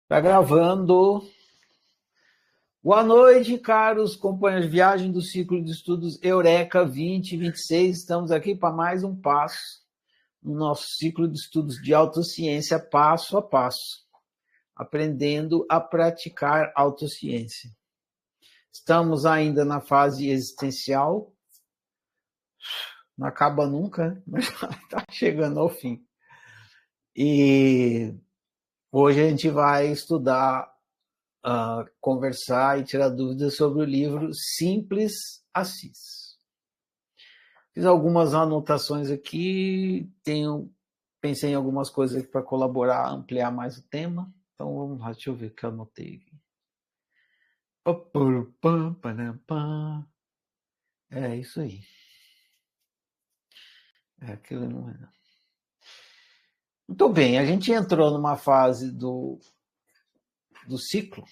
Tá gravando. Boa noite, caros companheiros de viagem do ciclo de estudos Eureka 2026. Estamos aqui para mais um passo no nosso ciclo de estudos de autociência, passo a passo, aprendendo a praticar autociência. Estamos ainda na fase existencial, não acaba nunca, mas está chegando ao fim. E hoje a gente vai estudar, conversar e tirar dúvidas sobre o livro Simples Assis. Fiz algumas anotações aqui, pensei em algumas coisas aqui para colaborar, ampliar mais o tema. Então vamos lá, deixa eu ver o que eu anotei aqui. É isso aí. Aquilo não é. Muito bem, a gente entrou numa fase do ciclo,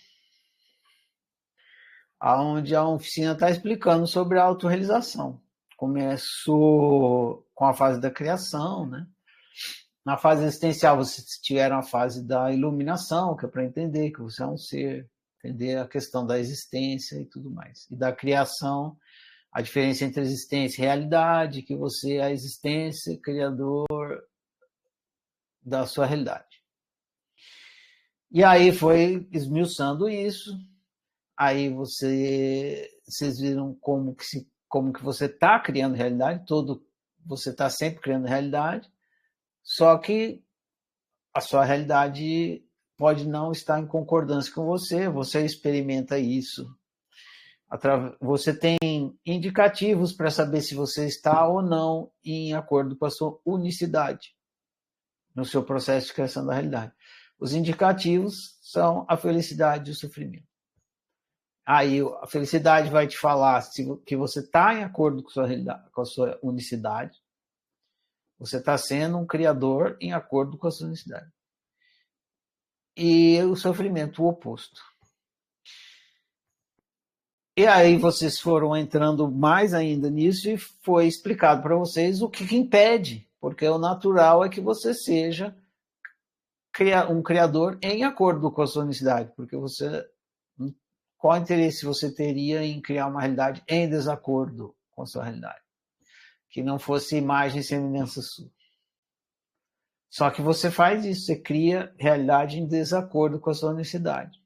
onde a oficina está explicando sobre a autorrealização. Começou com a fase da criação, né? Na fase existencial, vocês tiveram a fase da iluminação, que é para entender que você é um ser, entender a questão da existência e tudo mais. E da criação, a diferença entre existência e realidade, que você é a existência, criador da sua realidade. E aí foi esmiuçando isso, aí vocês viram como que você está criando realidade, você está sempre criando realidade, só que a sua realidade pode não estar em concordância com você experimenta isso. Você tem indicativos para saber se você está ou não em acordo com a sua unicidade no seu processo de criação da realidade. Os indicativos são a felicidade e o sofrimento. Aí a felicidade vai te falar que você está em acordo com a sua realidade, com a sua unicidade. Você está sendo um criador em acordo com a sua unicidade. E o sofrimento, o oposto. E aí vocês foram entrando mais ainda nisso e foi explicado para vocês o que impede, porque o natural é que você seja um criador em acordo com a sua unicidade, porque qual interesse você teria em criar uma realidade em desacordo com a sua realidade? Que não fosse imagem e semelhança sua. Só que você faz isso, você cria realidade em desacordo com a sua unicidade.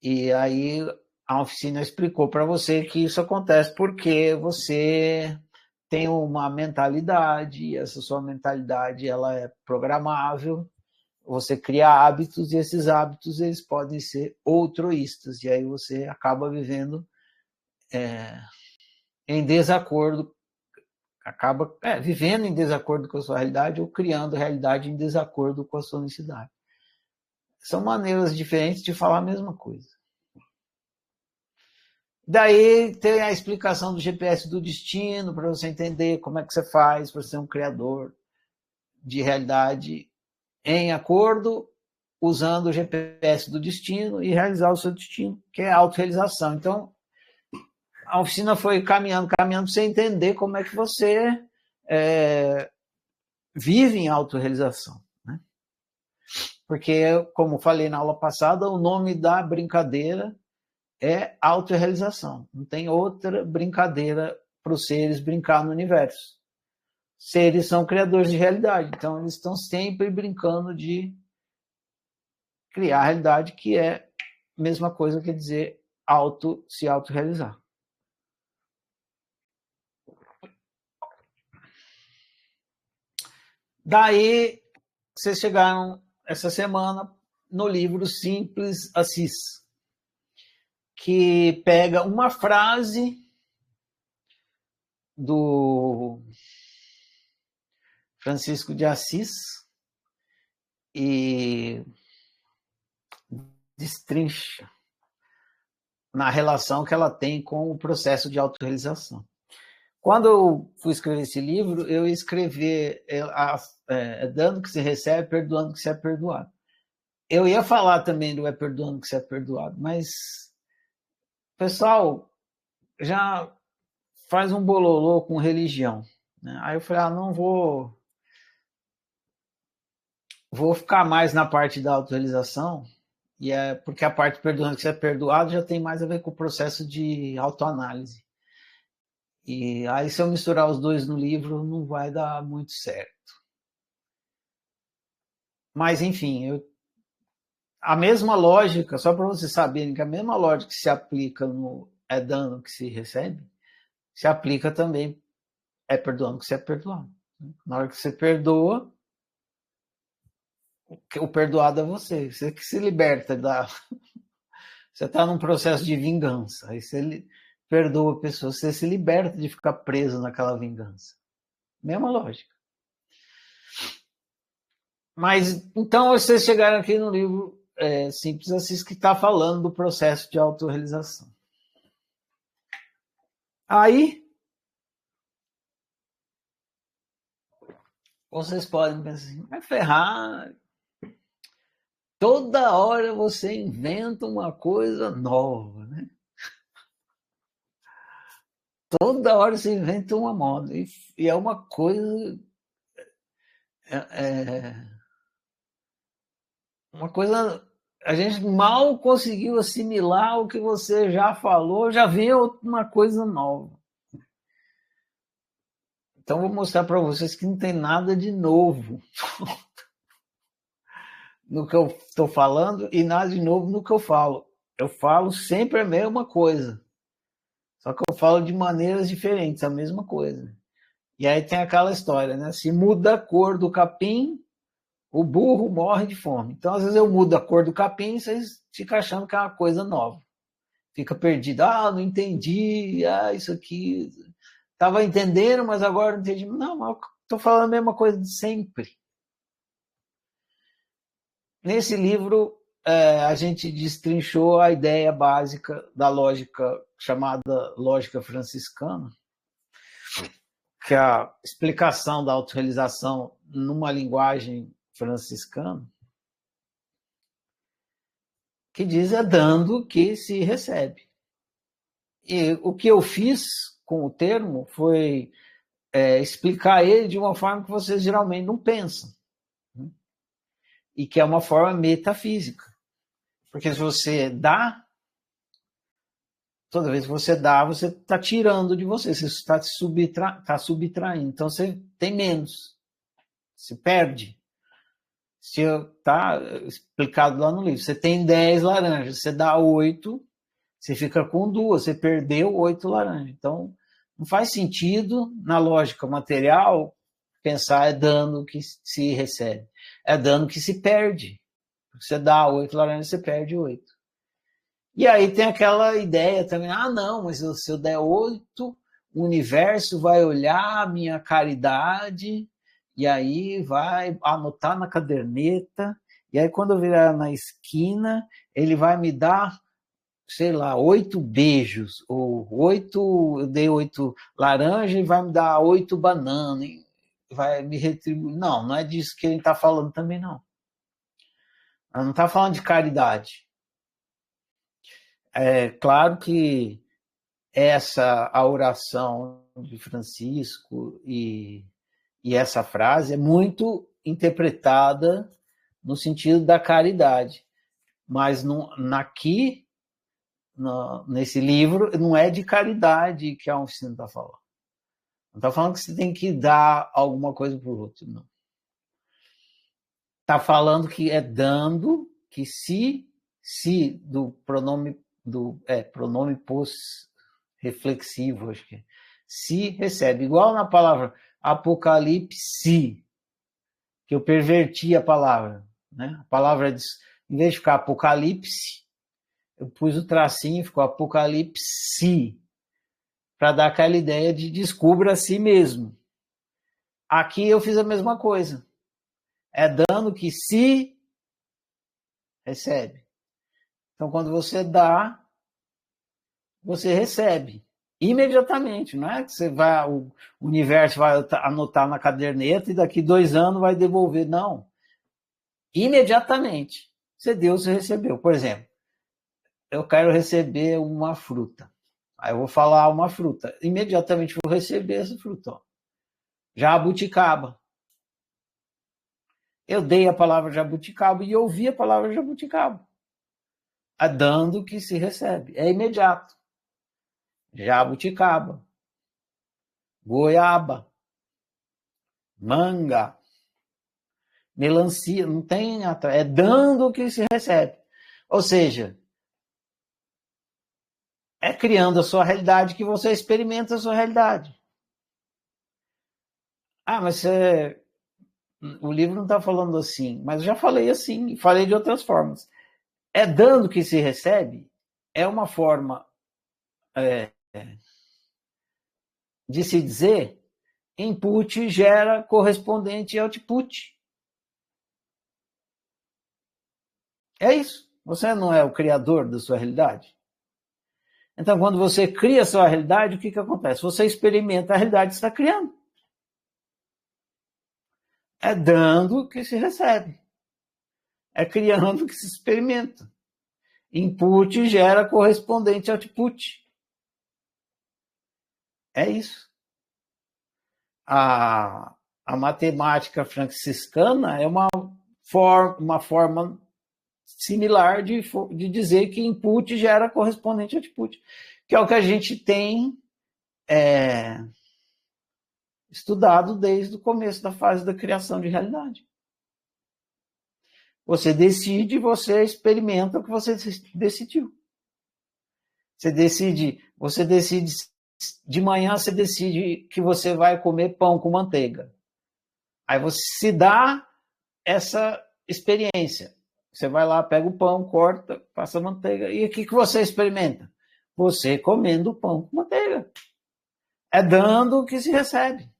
E aí a oficina explicou para você que isso acontece porque você tem uma mentalidade, essa sua mentalidade ela é programável, você cria hábitos e esses hábitos eles podem ser altruístas, e aí você acaba vivendo em desacordo, vivendo em desacordo com a sua realidade ou criando realidade em desacordo com a sua unicidade. São maneiras diferentes de falar a mesma coisa. Daí tem a explicação do GPS do destino, para você entender como é que você faz para ser um criador de realidade em acordo, usando o GPS do destino e realizar o seu destino, que é a autorrealização. Então, a oficina foi caminhando para você entender como é que você vive em autorrealização. Né? Porque, como falei na aula passada, o nome da brincadeira é autorrealização. Não tem outra brincadeira para os seres brincar no universo. Seres são criadores de realidade, então eles estão sempre brincando de criar a realidade, que é a mesma coisa que dizer se autorrealizar. Daí, vocês chegaram essa semana no livro Simples Assis, que pega uma frase do Francisco de Assis e destrincha na relação que ela tem com o processo de autorrealização. Quando eu fui escrever esse livro, eu ia escrever dando que se recebe, perdoando que se é perdoado. Eu ia falar também do perdoando que se é perdoado, mas o pessoal já faz um bololô com religião. Né? Aí eu falei, não vou Vou ficar mais na parte da autorrealização, e é porque a parte perdoando que você é perdoado já tem mais a ver com o processo de autoanálise. E aí, se eu misturar os dois no livro, não vai dar muito certo. Mas, enfim, a mesma lógica, só para vocês saberem que a mesma lógica que se aplica no é dano que se recebe, se aplica também é perdoando que você é perdoado. Na hora que você perdoa, o perdoado é você. Você que se liberta da. Você está num processo de vingança. Aí você perdoa a pessoa, você se liberta de ficar preso naquela vingança. Mesma lógica. Mas então vocês chegaram aqui no livro Simples Assis, que está falando do processo de autorrealização. Aí vocês podem pensar assim, vai ferrar. Toda hora você inventa uma coisa nova, né? Toda hora você inventa uma moda. E é uma coisa. Uma coisa. A gente mal conseguiu assimilar o que você já falou, já vem uma coisa nova. Então, vou mostrar para vocês que não tem nada de novo no que eu estou falando e nada de novo no que eu falo. Eu falo sempre a mesma coisa. Só que eu falo de maneiras diferentes, a mesma coisa. E aí tem aquela história, né? Se muda a cor do capim, o burro morre de fome. Então, às vezes eu mudo a cor do capim e vocês ficam achando que é uma coisa nova. Fica perdido. Ah, não entendi. Ah, isso aqui. Estava entendendo, mas agora não entendi. Não, estou falando a mesma coisa de sempre. Nesse livro, a gente destrinchou a ideia básica da lógica chamada lógica franciscana, que é a explicação da autorrealização numa linguagem franciscana, que diz é dando que se recebe. E o que eu fiz com o termo foi explicar ele de uma forma que vocês geralmente não pensam, né? E que é uma forma metafísica. Porque se você dá, toda vez que você dá, você está tirando de você está subtraindo. Então você tem menos, se perde. Se está explicado lá no livro, você tem 10 laranjas, você dá 8, você fica com 2, você perdeu 8 laranjas. Então, não faz sentido, na lógica material, pensar é dano que se recebe. É dano que se perde. Você dá 8 laranjas, você perde 8. E aí tem aquela ideia também, não, mas se eu der 8, o universo vai olhar a minha caridade e aí vai anotar na caderneta, e aí quando eu virar na esquina, ele vai me dar, sei lá, 8 beijos, ou 8, eu dei 8 laranjas e vai me dar 8 bananas, vai me retribuir. Não, não é disso que ele está falando também, não. Ela não está falando de caridade. É claro que a oração de Francisco e essa frase é muito interpretada no sentido da caridade, mas nesse livro não é de caridade que a oficina está falando. Não está falando que você tem que dar alguma coisa para o outro, não. Está falando que é dando que se do pronome pronome reflexivo, acho que é. Se recebe, igual na palavra apocalipse, que eu perverti a palavra, né? A palavra, em vez de ficar apocalipse, eu pus o tracinho, ficou apocalipse, para dar aquela ideia de descubra a si mesmo. Aqui eu fiz a mesma coisa. É dando que se recebe. Então, quando você dá, você recebe imediatamente, não é que você vai, o universo vai anotar na caderneta e daqui 2 anos vai devolver, não. Imediatamente. Você deu, você recebeu. Por exemplo, eu quero receber uma fruta. Aí eu vou falar uma fruta. Imediatamente vou receber essa fruta. Ó. Jabuticaba. Eu dei a palavra jabuticaba e ouvi a palavra jabuticaba. É dando que se recebe. É imediato. Jabuticaba. Goiaba. Manga. Melancia. Não tem atrás. É dando que se recebe. Ou seja, é criando a sua realidade que você experimenta a sua realidade. Ah, mas o livro não está falando assim. Mas eu já falei assim. Falei de outras formas. É dando que se recebe. É uma forma de se dizer input gera correspondente output. É isso. Você não é o criador da sua realidade? Então, quando você cria a sua realidade, o que acontece? Você experimenta a realidade que está criando. É dando que se recebe. É criando que se experimenta. Input gera correspondente output. É isso. A matemática franciscana é uma forma similar de dizer que input gera correspondente output, que é o que a gente tem estudado desde o começo da fase da criação de realidade. Você decide, você experimenta o que você decidiu. Você decide de manhã você decide que você vai comer pão com manteiga. Aí você se dá essa experiência. Você vai lá, pega o pão, corta, passa manteiga. E o que você experimenta? Você comendo pão com manteiga. É dando o que se recebe.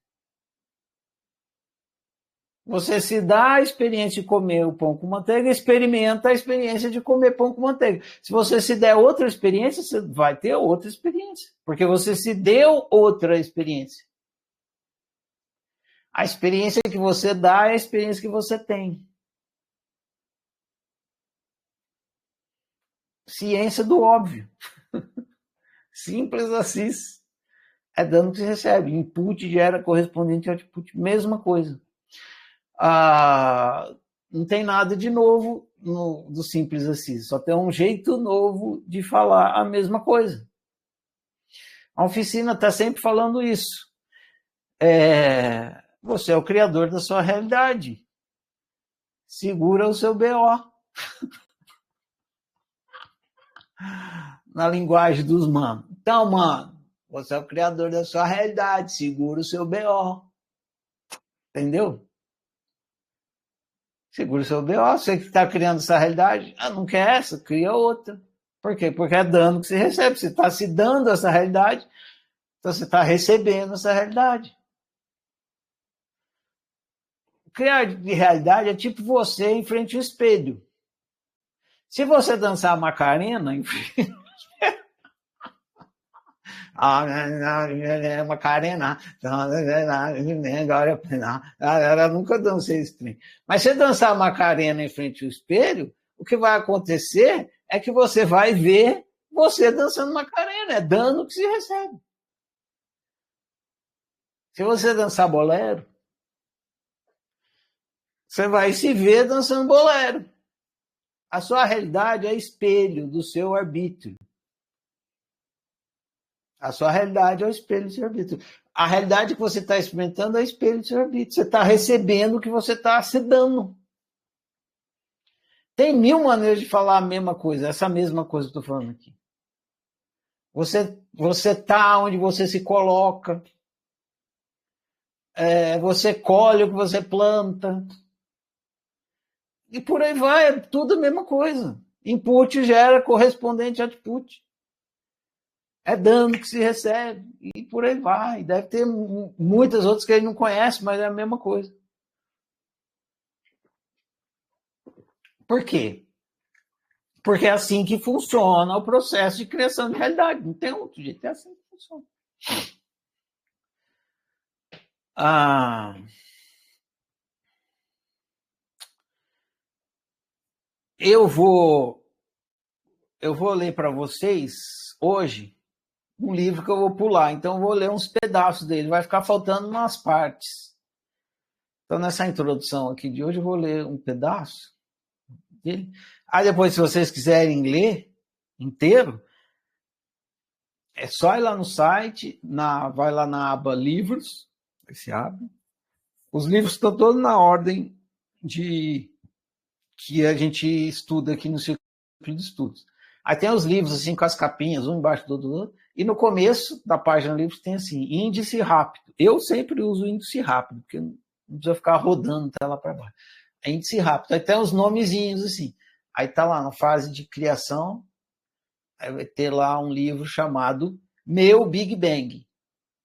Você se dá a experiência de comer o pão com manteiga, experimenta a experiência de comer pão com manteiga. Se você se der outra experiência, você vai ter outra experiência. Porque você se deu outra experiência. A experiência que você dá é a experiência que você tem. Ciência do óbvio. Simples assim. É dando que se recebe. Input gera correspondente ao output. Mesma coisa. Não tem nada de novo do simples assim. Só tem um jeito novo de falar a mesma coisa. A oficina está sempre falando isso. Você é o criador da sua realidade. Segura o seu BO. Na linguagem dos manos. Então, mano, você é o criador da sua realidade. Segura o seu BO. Entendeu? Segura o seu BO. Você que está criando essa realidade, não quer essa, cria outra. Por quê? Porque é dano que você recebe. Você está se dando essa realidade, então você está recebendo essa realidade. Criar de realidade é tipo você em frente ao espelho. Se você dançar a Macarena, Macarena, agora eu nunca dancei esse trem. Mas se dançar a Macarena em frente ao espelho, o que vai acontecer é que você vai ver você dançando Macarena, é dano que se recebe. Se você dançar bolero, você vai se ver dançando bolero. A sua realidade é espelho do seu arbítrio. A sua realidade é o espelho do seu arbítrio. A realidade que você está experimentando é o espelho do seu arbítrio. Você está recebendo o que você está se dando. Tem 1000 maneiras de falar a mesma coisa, essa mesma coisa que eu estou falando aqui. Você está onde você se coloca. Você colhe o que você planta. E por aí vai, é tudo a mesma coisa. Input gera correspondente output. É dano que se recebe. E por aí vai. Deve ter muitas outras que a gente não conhece, mas é a mesma coisa. Por quê? Porque é assim que funciona o processo de criação de realidade. Não tem outro jeito, é assim que funciona. Eu vou ler para vocês hoje um livro que eu vou pular. Então eu vou ler uns pedaços dele. Vai ficar faltando umas partes. Então, nessa introdução aqui de hoje, eu vou ler um pedaço dele. Aí depois, se vocês quiserem ler inteiro, é só ir lá no site, vai lá na aba livros, aí se abre. Os livros estão todos na ordem que a gente estuda aqui no Círculo de Estudos. Aí tem os livros assim com as capinhas, um embaixo do outro, e no começo da página livros tem assim, índice rápido. Eu sempre uso índice rápido, porque não precisa ficar rodando tela para baixo. É índice rápido. Aí tem os nomezinhos assim. Aí tá lá na fase de criação, aí vai ter lá um livro chamado Meu Big Bang.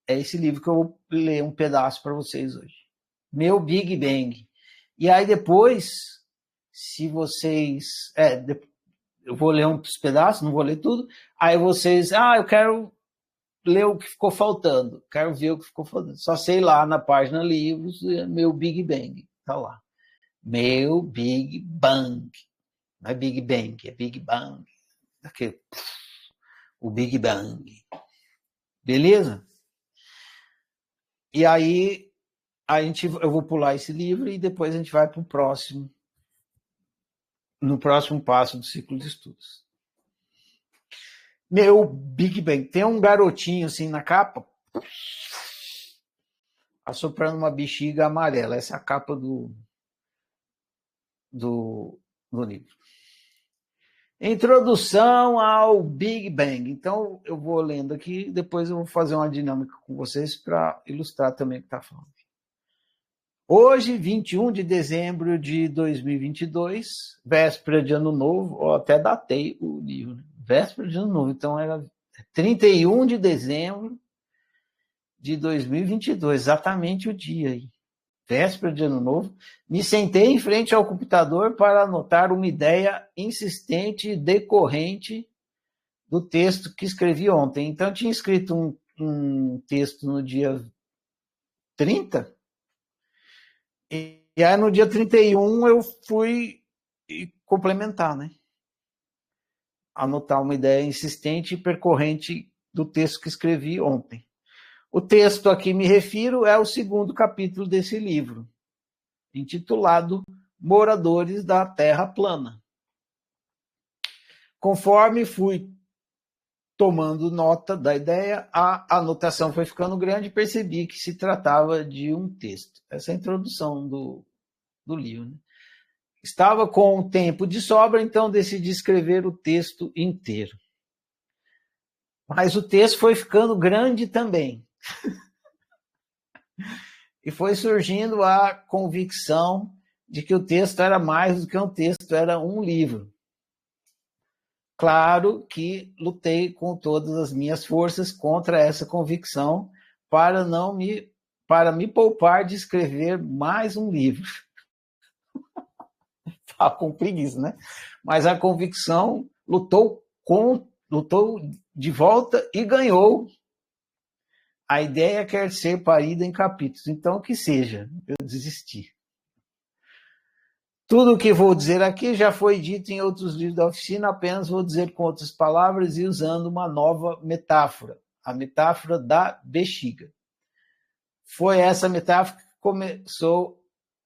É esse livro que eu vou ler um pedaço para vocês hoje. Meu Big Bang. E aí depois, se vocês... eu vou ler uns pedaços, não vou ler tudo. Aí vocês... eu quero ler o que ficou faltando. Quero ver o que ficou faltando. Só sei lá na página livros, Meu Big Bang. Tá lá. Meu Big Bang. Não é Big Bang, é Big Bang. Aqui, o Big Bang. Beleza? E aí, eu vou pular esse livro e depois a gente vai para o próximo, no próximo passo do ciclo de estudos. Meu Big Bang. Tem um garotinho assim na capa, assoprando uma bexiga amarela. Essa é a capa do livro. Introdução ao Big Bang. Então, eu vou lendo aqui, depois eu vou fazer uma dinâmica com vocês para ilustrar também o que está falando. Hoje, 21 de dezembro de 2022, véspera de Ano Novo, até datei o livro, né? Véspera de Ano Novo, então era 31 de dezembro de 2022, exatamente o dia aí. Véspera de Ano Novo, me sentei em frente ao computador para anotar uma ideia insistente e decorrente do texto que escrevi ontem. Então, eu tinha escrito um texto no dia 30, e aí no dia 31 eu fui complementar, né? Anotar uma ideia insistente e percorrente do texto que escrevi ontem. O texto a que me refiro é o segundo capítulo desse livro, intitulado Moradores da Terra Plana. Conforme fui tomando nota da ideia, a anotação foi ficando grande e percebi que se tratava de um texto. Essa é a introdução do livro, né? Estava com tempo de sobra, então decidi escrever o texto inteiro. Mas o texto foi ficando grande também. E foi surgindo a convicção de que o texto era mais do que um texto, era um livro. Claro que lutei com todas as minhas forças contra essa convicção para me poupar de escrever mais um livro. Estava com preguiça, né? Mas a convicção lutou de volta e ganhou. A ideia quer ser parida em capítulos, então que seja, eu desisti. Tudo o que vou dizer aqui já foi dito em outros livros da oficina, apenas vou dizer com outras palavras e usando uma nova metáfora, a metáfora da bexiga. Foi essa metáfora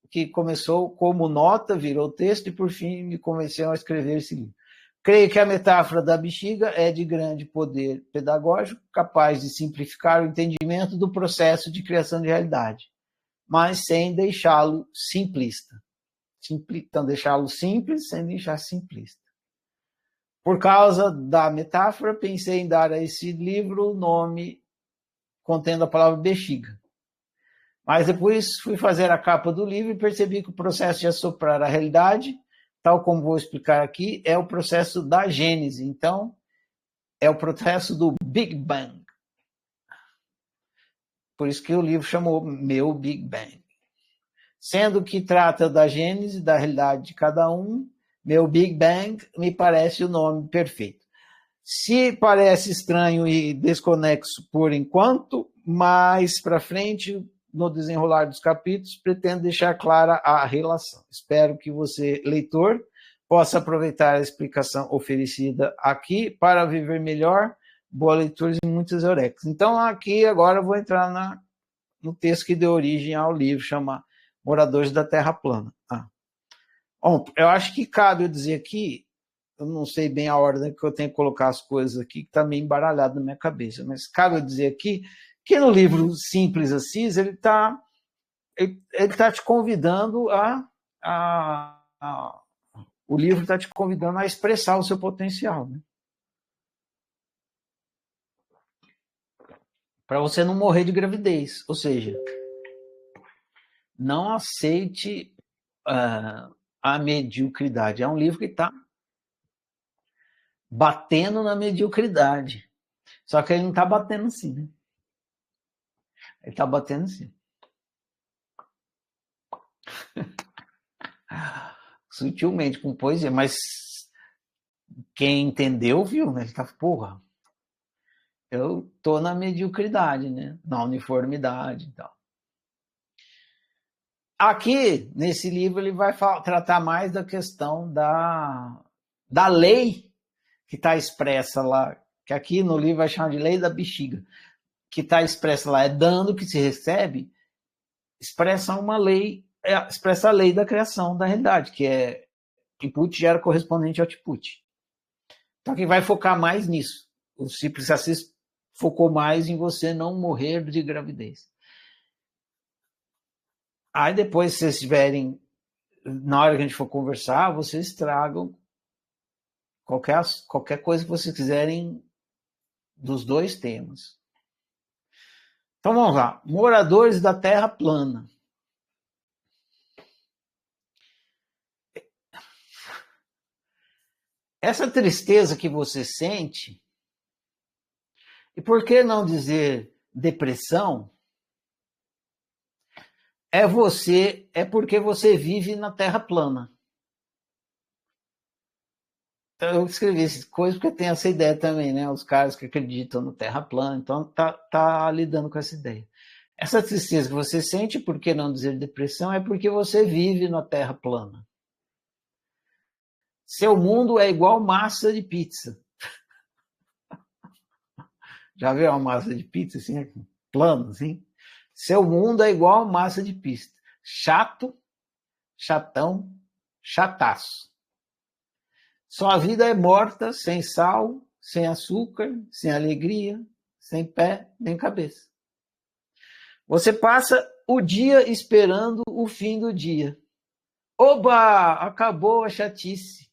que começou como nota, virou texto e por fim me comecei a escrever esse livro. Creio que a metáfora da bexiga é de grande poder pedagógico, capaz de simplificar o entendimento do processo de criação de realidade, mas sem deixá-lo simplista. Então, deixá-lo simples sem deixar simplista. Por causa da metáfora, pensei em dar a esse livro o nome contendo a palavra bexiga. Mas depois fui fazer a capa do livro e percebi que o processo de assoprar a realidade, tal como vou explicar aqui, é o processo da gênese. Então, é o processo do Big Bang. Por isso que o livro chamou Meu Big Bang. Sendo que trata da gênese, da realidade de cada um, Meu Big Bang me parece o nome perfeito. Se parece estranho e desconexo por enquanto, mais para frente, no desenrolar dos capítulos, pretendo deixar clara a relação. Espero que você, leitor, possa aproveitar a explicação oferecida aqui para viver melhor. Boa leitura e muitas eurecas. Então, aqui agora eu vou entrar no texto que deu origem ao livro, chama moradores da Terra plana. Bom, eu acho que cabe eu dizer aqui, eu não sei bem a ordem que eu tenho que colocar as coisas aqui, que está meio embaralhado na minha cabeça, mas cabe eu dizer aqui que no livro Simples Assis, ele tá te convidando o livro está te convidando a expressar o seu potencial, né? Para você não morrer de gravidez, ou seja, não aceite a mediocridade. É um livro que está batendo na mediocridade, só que ele não está batendo assim, né? Ele está batendo assim. Sutilmente, com poesia, mas quem entendeu, viu, né? Ele tá, porra, eu tô na mediocridade, né? Na uniformidade e tal. Aqui, nesse livro, ele vai tratar mais da questão da lei que está expressa lá, que aqui no livro vai chamar de lei da bexiga, que está expressa lá, é dando que se recebe, expressa uma lei, expressa a lei da criação da realidade, que é input gera correspondente output. Então, quem vai focar mais nisso? O Simples Assis focou mais em você não morrer de gravidez. Aí depois, se vocês tiverem, na hora que a gente for conversar, vocês tragam qualquer coisa que vocês quiserem dos dois temas. Então vamos lá. Moradores da Terra plana. Essa tristeza que você sente, e por que não dizer depressão, é porque você vive na Terra plana. Então, eu escrevi essas coisas porque tem essa ideia também, né? Os caras que acreditam no Terra plana, então tá lidando com essa ideia. Essa tristeza que você sente, por que não dizer depressão, é porque você vive na Terra plana. Seu mundo é igual massa de pizza. Já viu uma massa de pizza assim, plano, assim? Seu mundo é igual massa de pizza. Chato, chatão, chataço. Sua vida é morta, sem sal, sem açúcar, sem alegria, sem pé nem cabeça. Você passa o dia esperando o fim do dia. Oba! Acabou a chatice.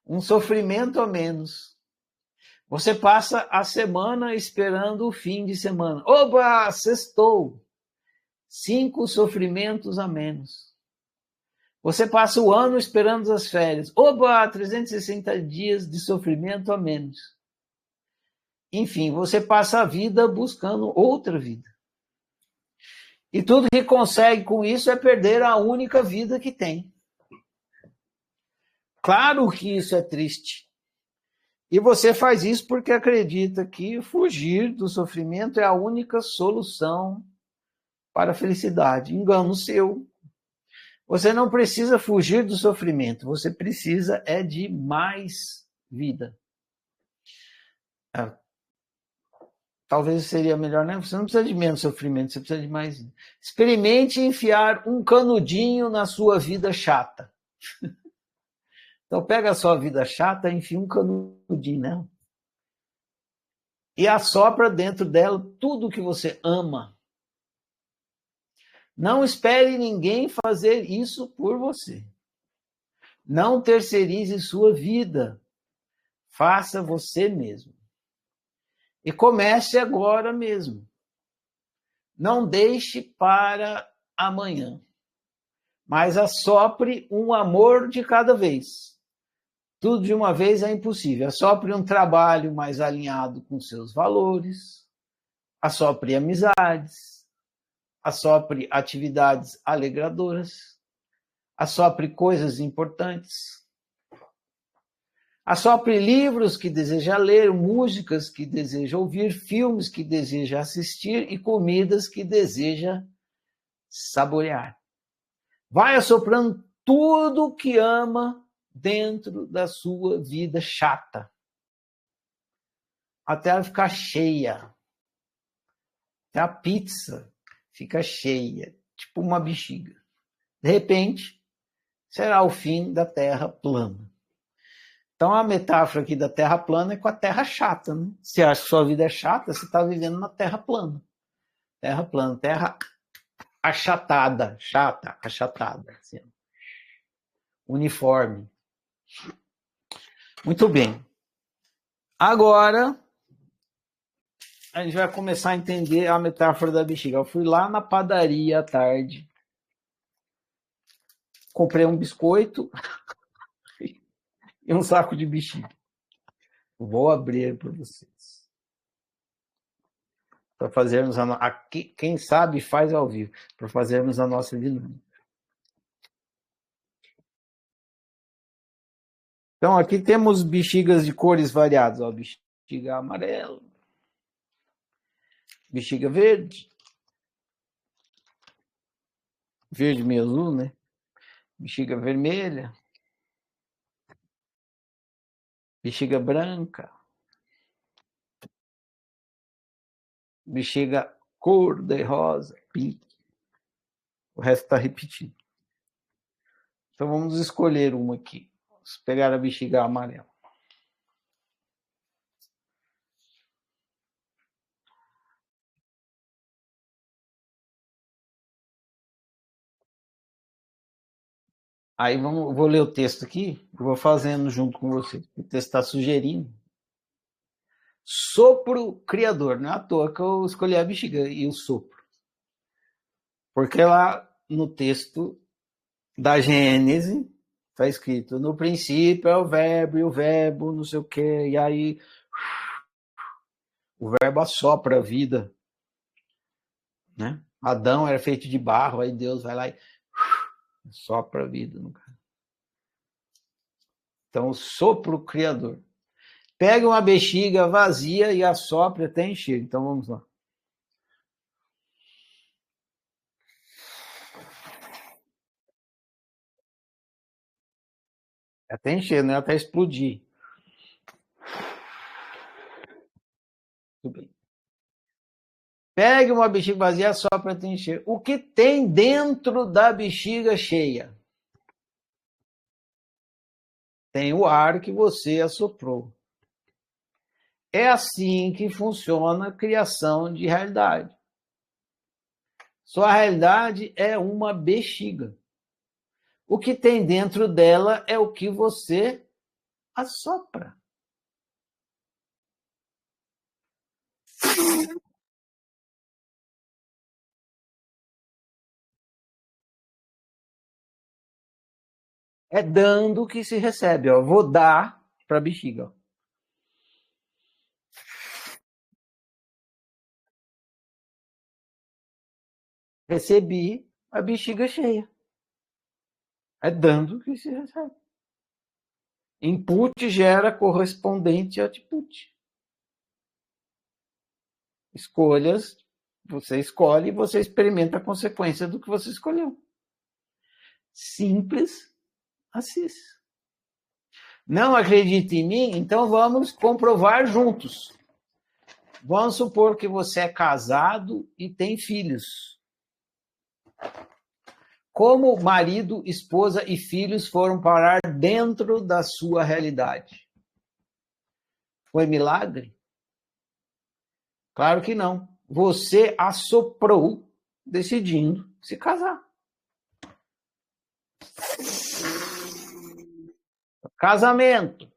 Um sofrimento a menos. Você passa a semana esperando o fim de semana. Oba! Sextou. 5 sofrimentos a menos. Você passa o ano esperando as férias. Oba! 360 dias de sofrimento a menos. Enfim, você passa a vida buscando outra vida. E tudo que consegue com isso é perder a única vida que tem. Claro que isso é triste. E você faz isso porque acredita que fugir do sofrimento é a única solução para a felicidade. Engano seu. Você não precisa fugir do sofrimento, você precisa de mais vida. Talvez seria melhor, né? Você não precisa de menos sofrimento, você precisa de mais vida. Experimente enfiar um canudinho na sua vida chata. Então pega a sua vida chata e enfia um canudinho nela. E assopra dentro dela tudo que você ama. Não espere ninguém fazer isso por você. Não terceirize sua vida. Faça você mesmo. E comece agora mesmo. Não deixe para amanhã. Mas assopre um amor de cada vez. Tudo de uma vez é impossível. Assopre um trabalho mais alinhado com seus valores. Assopre amizades. Assopre atividades alegradoras. Assopre coisas importantes. Assopre livros que deseja ler, músicas que deseja ouvir, filmes que deseja assistir e comidas que deseja saborear. Vai assoprando tudo que ama dentro da sua vida chata. Até ela ficar cheia. Até a pizza fica cheia, tipo uma bexiga. De repente, será o fim da Terra plana. Então, a metáfora aqui da Terra plana é com a Terra chata. Né? Se acha que sua vida é chata, você está vivendo na Terra plana. Terra plana, Terra achatada, chata, achatada. Assim. Uniforme. Muito bem. Agora, a gente vai começar a entender a metáfora da bexiga. Eu fui lá na padaria à tarde, comprei um biscoito e um saco de bexiga. Vou abrir para vocês. Para fazermos quem sabe faz ao vivo, para fazermos a nossa dinâmica. Então, aqui temos bexigas de cores variadas. Ó, bexiga amarela, bexiga verde, verde meio azul, né? Bexiga vermelha, bexiga branca, bexiga cor de rosa, pink. O resto está repetido. Então, vamos escolher uma aqui. Vamos pegar a bexiga amarela. Aí vou ler o texto aqui, vou fazendo junto com você. O texto está sugerindo. Sopro criador. Não é à toa que eu escolhi a bexiga e o sopro. Porque lá no texto da Gênese está escrito, no princípio é o verbo, e o verbo não sei o quê, e aí o verbo assopra a vida. Né? Adão era feito de barro, aí Deus vai lá e sopra a vida no cara. Então, o sopro criador. Pega uma bexiga vazia e assopra até encher. Então, vamos lá. Até encher, não é até explodir. Tudo bem. Pegue uma bexiga vazia só para te encher. O que tem dentro da bexiga cheia? Tem o ar que você assoprou. É assim que funciona a criação de realidade. Sua realidade é uma bexiga. O que tem dentro dela é o que você assopra. É dando que se recebe. Ó. Vou dar para a bexiga. Ó. Recebi a bexiga cheia. É dando que se recebe. Input gera correspondente output. Escolhas, você escolhe e você experimenta a consequência do que você escolheu. Simples assim. Não acredite em mim? Então vamos comprovar juntos. Vamos supor que você é casado e tem filhos. Como marido, esposa e filhos foram parar dentro da sua realidade? Foi milagre? Claro que não. Você assoprou decidindo se casar. Casamento.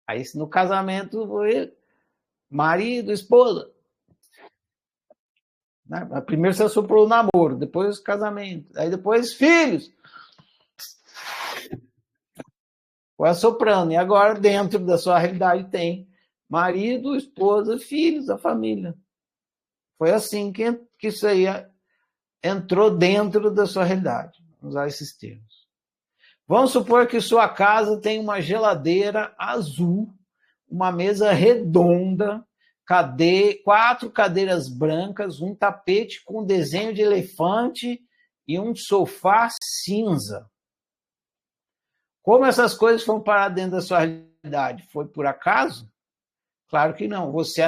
Aí no casamento foi marido, esposa. Primeiro você assoprou o namoro, depois o casamento, aí depois filhos. Foi assoprando. E agora dentro da sua realidade tem marido, esposa, filhos, a família. Foi assim que isso aí entrou dentro da sua realidade. Vamos usar esses termos. Vamos supor que sua casa tem uma geladeira azul, uma mesa redonda, 4 cadeiras brancas, um tapete com desenho de elefante e um sofá cinza. Como essas coisas foram parar dentro da sua realidade? Foi por acaso? Claro que não. Você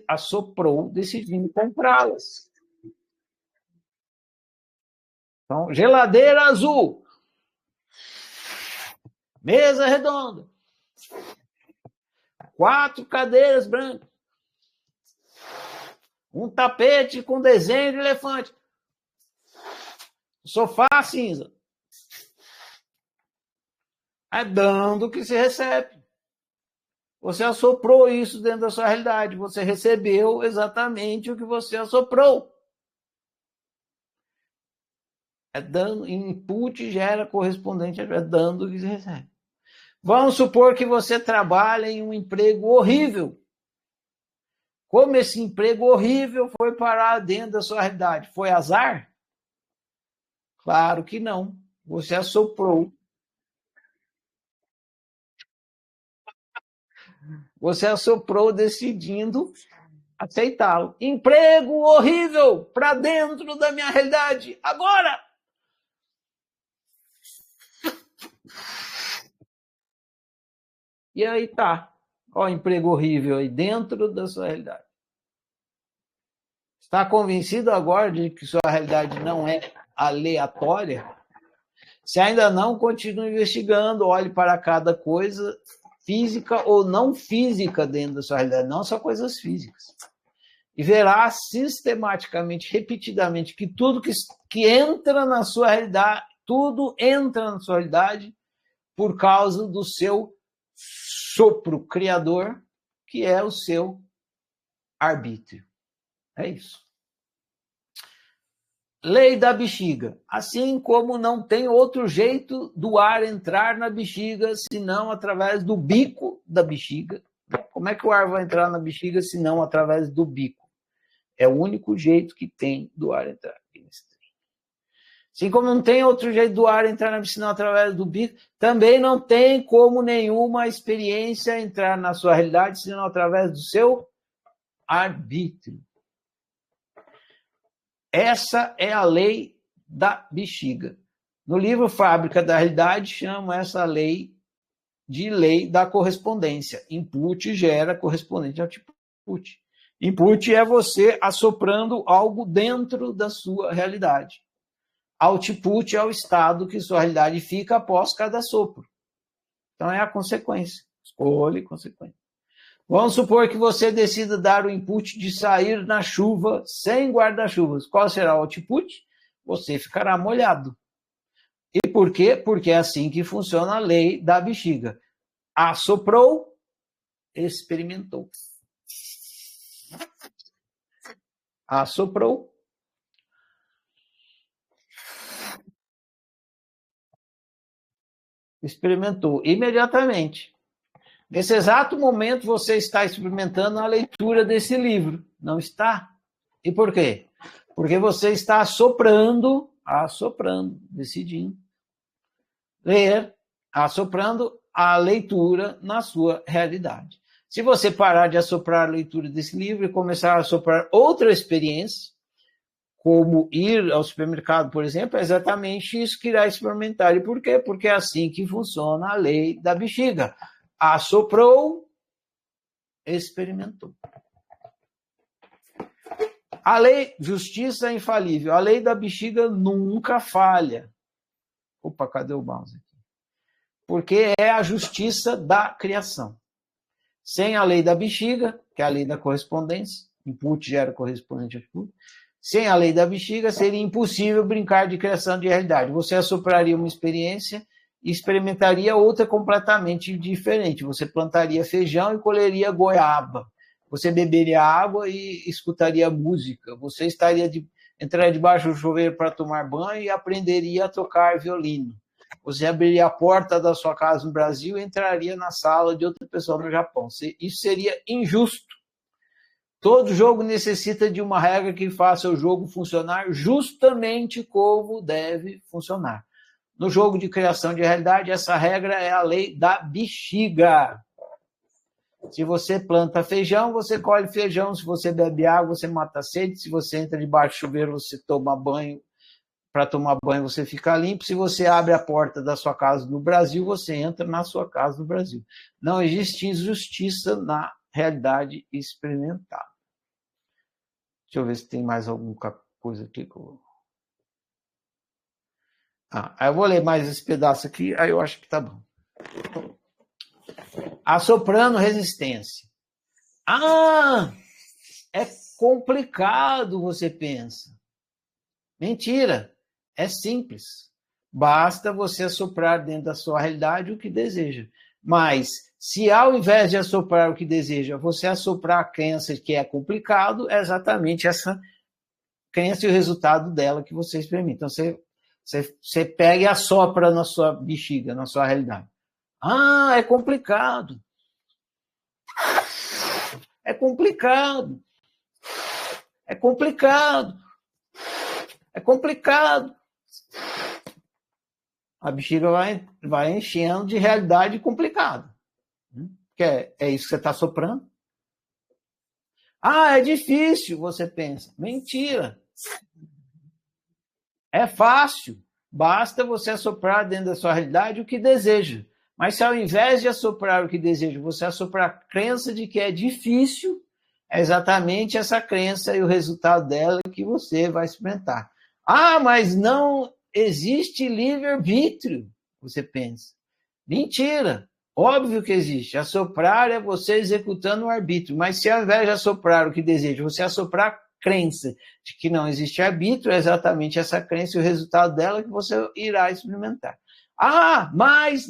assoprou decidindo comprá-las. Então, geladeira azul. Mesa redonda. 4 cadeiras brancas. Um tapete com desenho de elefante. Sofá cinza. É dando que se recebe. Você assoprou isso dentro da sua realidade. Você recebeu exatamente o que você assoprou. É dando, input gera correspondente, é dando que se recebe. Vamos supor que você trabalha em um emprego horrível. Como esse emprego horrível foi parar dentro da sua realidade? Foi azar? Claro que não. Você assoprou. Você assoprou decidindo aceitá-lo. Emprego horrível para dentro da minha realidade. Agora! E aí tá. Ó, emprego horrível aí dentro da sua realidade. Está convencido agora de que sua realidade não é aleatória? Se ainda não, continue investigando, olhe para cada coisa física ou não física dentro da sua realidade, não só coisas físicas. E verá sistematicamente, repetidamente, que tudo que entra na sua realidade, tudo entra na sua realidade por causa do seu sopro criador, que é o seu arbítrio. É isso. Lei da bexiga. Assim como não tem outro jeito do ar entrar na bexiga, senão através do bico da bexiga. Como é que o ar vai entrar na bexiga, senão através do bico? É o único jeito que tem do ar entrar. Assim como não tem outro jeito do ar entrar na piscina através do bico, também não tem como nenhuma experiência entrar na sua realidade, senão através do seu arbítrio. Essa é a lei da bexiga. No livro Fábrica da Realidade, chama essa lei de lei da correspondência. Input gera correspondente ao output. Input é você assoprando algo dentro da sua realidade. Output é o estado que sua realidade fica após cada sopro. Então é a consequência. Escolha e consequência. Vamos supor que você decida dar o input de sair na chuva sem guarda-chuvas. Qual será o output? Você ficará molhado. E por quê? Porque é assim que funciona a lei da bexiga. Assoprou, experimentou. Assoprou. Experimentou imediatamente. Nesse exato momento, você está experimentando a leitura desse livro, não está? E por quê? Porque você está assoprando, decidindo ler, assoprando a leitura na sua realidade. Se você parar de assoprar a leitura desse livro e começar a assoprar outra experiência, como ir ao supermercado, por exemplo, é exatamente isso que irá experimentar. E por quê? Porque é assim que funciona a lei da bexiga. Assoprou, experimentou. A lei, justiça é infalível. A lei da bexiga nunca falha. Opa, cadê o mouse aqui? Porque é a justiça da criação. Sem a lei da bexiga, que é a lei da correspondência, input gera correspondente a output, sem a lei da bexiga, seria impossível brincar de criação de realidade. Você assopraria uma experiência e experimentaria outra completamente diferente. Você plantaria feijão e colheria goiaba. Você beberia água e escutaria música. Você entraria debaixo do chuveiro para tomar banho e aprenderia a tocar violino. Você abriria a porta da sua casa no Brasil e entraria na sala de outra pessoa no Japão. Isso seria injusto. Todo jogo necessita de uma regra que faça o jogo funcionar justamente como deve funcionar. No jogo de criação de realidade, essa regra é a lei da bexiga. Se você planta feijão, você colhe feijão. Se você bebe água, você mata a sede. Se você entra debaixo do chuveiro, você toma banho. Para tomar banho, você fica limpo. Se você abre a porta da sua casa no Brasil, você entra na sua casa no Brasil. Não existe injustiça na realidade experimentada. Deixa eu ver se tem mais alguma coisa aqui que eu... aí eu vou ler mais esse pedaço aqui, aí eu acho que tá bom. Assoprando resistência. É complicado, você pensa. Mentira, é simples. Basta você assoprar dentro da sua realidade o que deseja. Mas, se ao invés de assoprar o que deseja, você assoprar a crença que é complicado, é exatamente essa crença e o resultado dela que você experimenta. Então, você pega e assopra na sua bexiga, na sua realidade. É complicado. É complicado. É complicado. É complicado. A bexiga vai enchendo de realidade complicada. Que é isso que você está soprando. É difícil, você pensa. Mentira. É fácil. Basta você assoprar dentro da sua realidade o que deseja. Mas se ao invés de assoprar o que deseja, você assoprar a crença de que é difícil, é exatamente essa crença e o resultado dela que você vai experimentar. Mas não existe livre-arbítrio, você pensa. Mentira. Óbvio que existe. Assoprar é você executando o arbítrio. Mas se ao invés de assoprar o que deseja, você assoprar a crença de que não existe arbítrio, é exatamente essa crença e o resultado dela que você irá experimentar. Mais,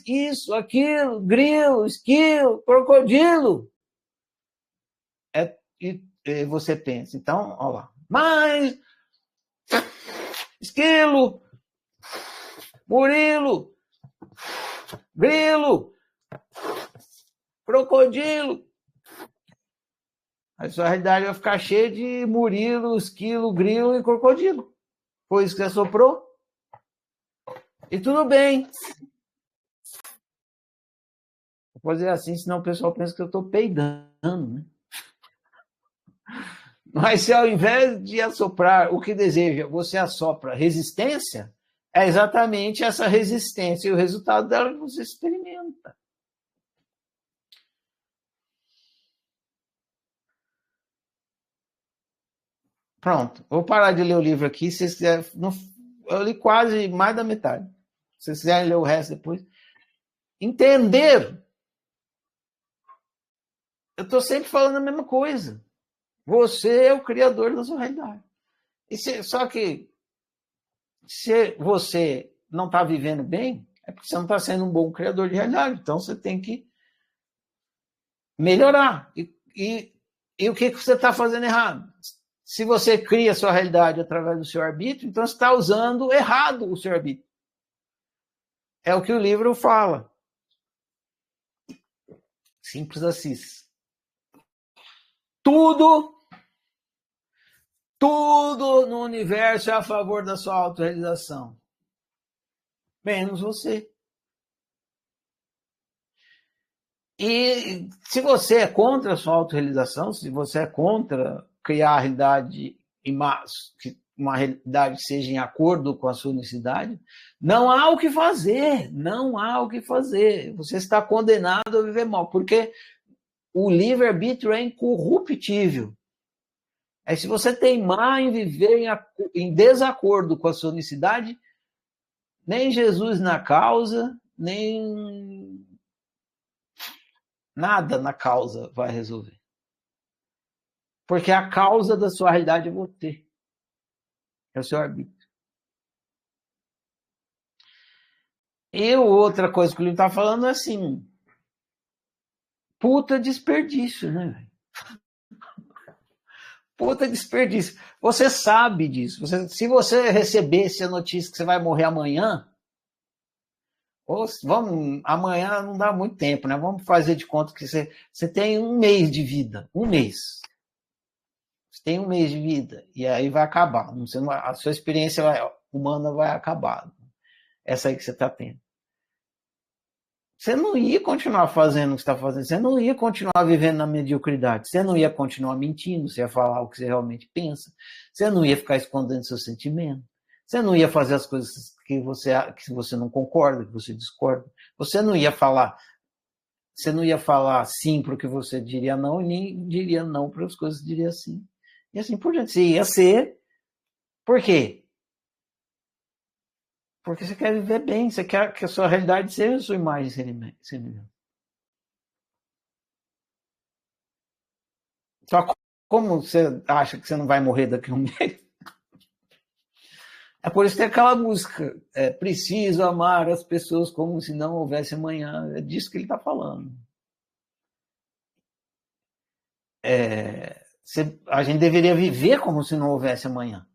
isso, aquilo, grilo, esquilo, crocodilo. E você pensa, então, olha lá, mais, esquilo, murilo, grilo, crocodilo. A sua realidade vai ficar cheia de murilo, esquilo, grilo e crocodilo. Foi isso que você soprou? E tudo bem. Vou fazer assim, senão o pessoal pensa que eu estou peidando, né? Mas se ao invés de assoprar o que deseja, você assopra resistência, é exatamente essa resistência e o resultado dela que você experimenta. Pronto, vou parar de ler o livro aqui. Se vocês quiserem, eu li quase mais da metade. Se vocês quiserem ler o resto depois. Entender. Eu estou sempre falando a mesma coisa. Você é o criador da sua realidade. Só que se você não está vivendo bem, é porque você não está sendo um bom criador de realidade. Então você tem que melhorar. E o que você está fazendo errado? Se você cria a sua realidade através do seu arbítrio, então você está usando errado o seu arbítrio. É o que o livro fala. Simples assim. Tudo no universo é a favor da sua autorrealização. Menos você. E se você é contra a sua autorrealização, se você é contra criar a realidade que uma realidade seja em acordo com a sua unicidade, não há o que fazer, não há o que fazer. Você está condenado a viver mal, porque o livre-arbítrio é incorruptível. Se você teimar em viver em desacordo com a sua unicidade, nem Jesus na causa, nem nada na causa vai resolver. Porque a causa da sua realidade é você. É o seu arbítrio. E outra coisa que o livro está falando é assim, puta desperdício, né? Puta desperdício. Você sabe disso. Se você recebesse a notícia que você vai morrer amanhã, amanhã não dá muito tempo, né? Vamos fazer de conta que você tem um mês de vida. Um mês. Você tem um mês de vida. E aí vai acabar. A sua experiência humana vai acabar. Essa aí que você está tendo. Você não ia continuar fazendo o que você está fazendo. Você não ia continuar vivendo na mediocridade. Você não ia continuar mentindo. Você ia falar o que você realmente pensa. Você não ia ficar escondendo seus sentimentos. Você não ia fazer as coisas que você não concorda, que você discorda. Você não ia falar Você não ia falar sim para o que você diria não, e nem diria não para as coisas que diria sim. E assim por diante. Você ia ser. Por quê? Porque você quer viver bem, você quer que a sua realidade seja a sua imagem e semelhança. Só como você acha que você não vai morrer daqui a um mês? É por isso que tem aquela música, preciso amar as pessoas como se não houvesse amanhã. É disso que ele está falando. A gente deveria viver como se não houvesse amanhã.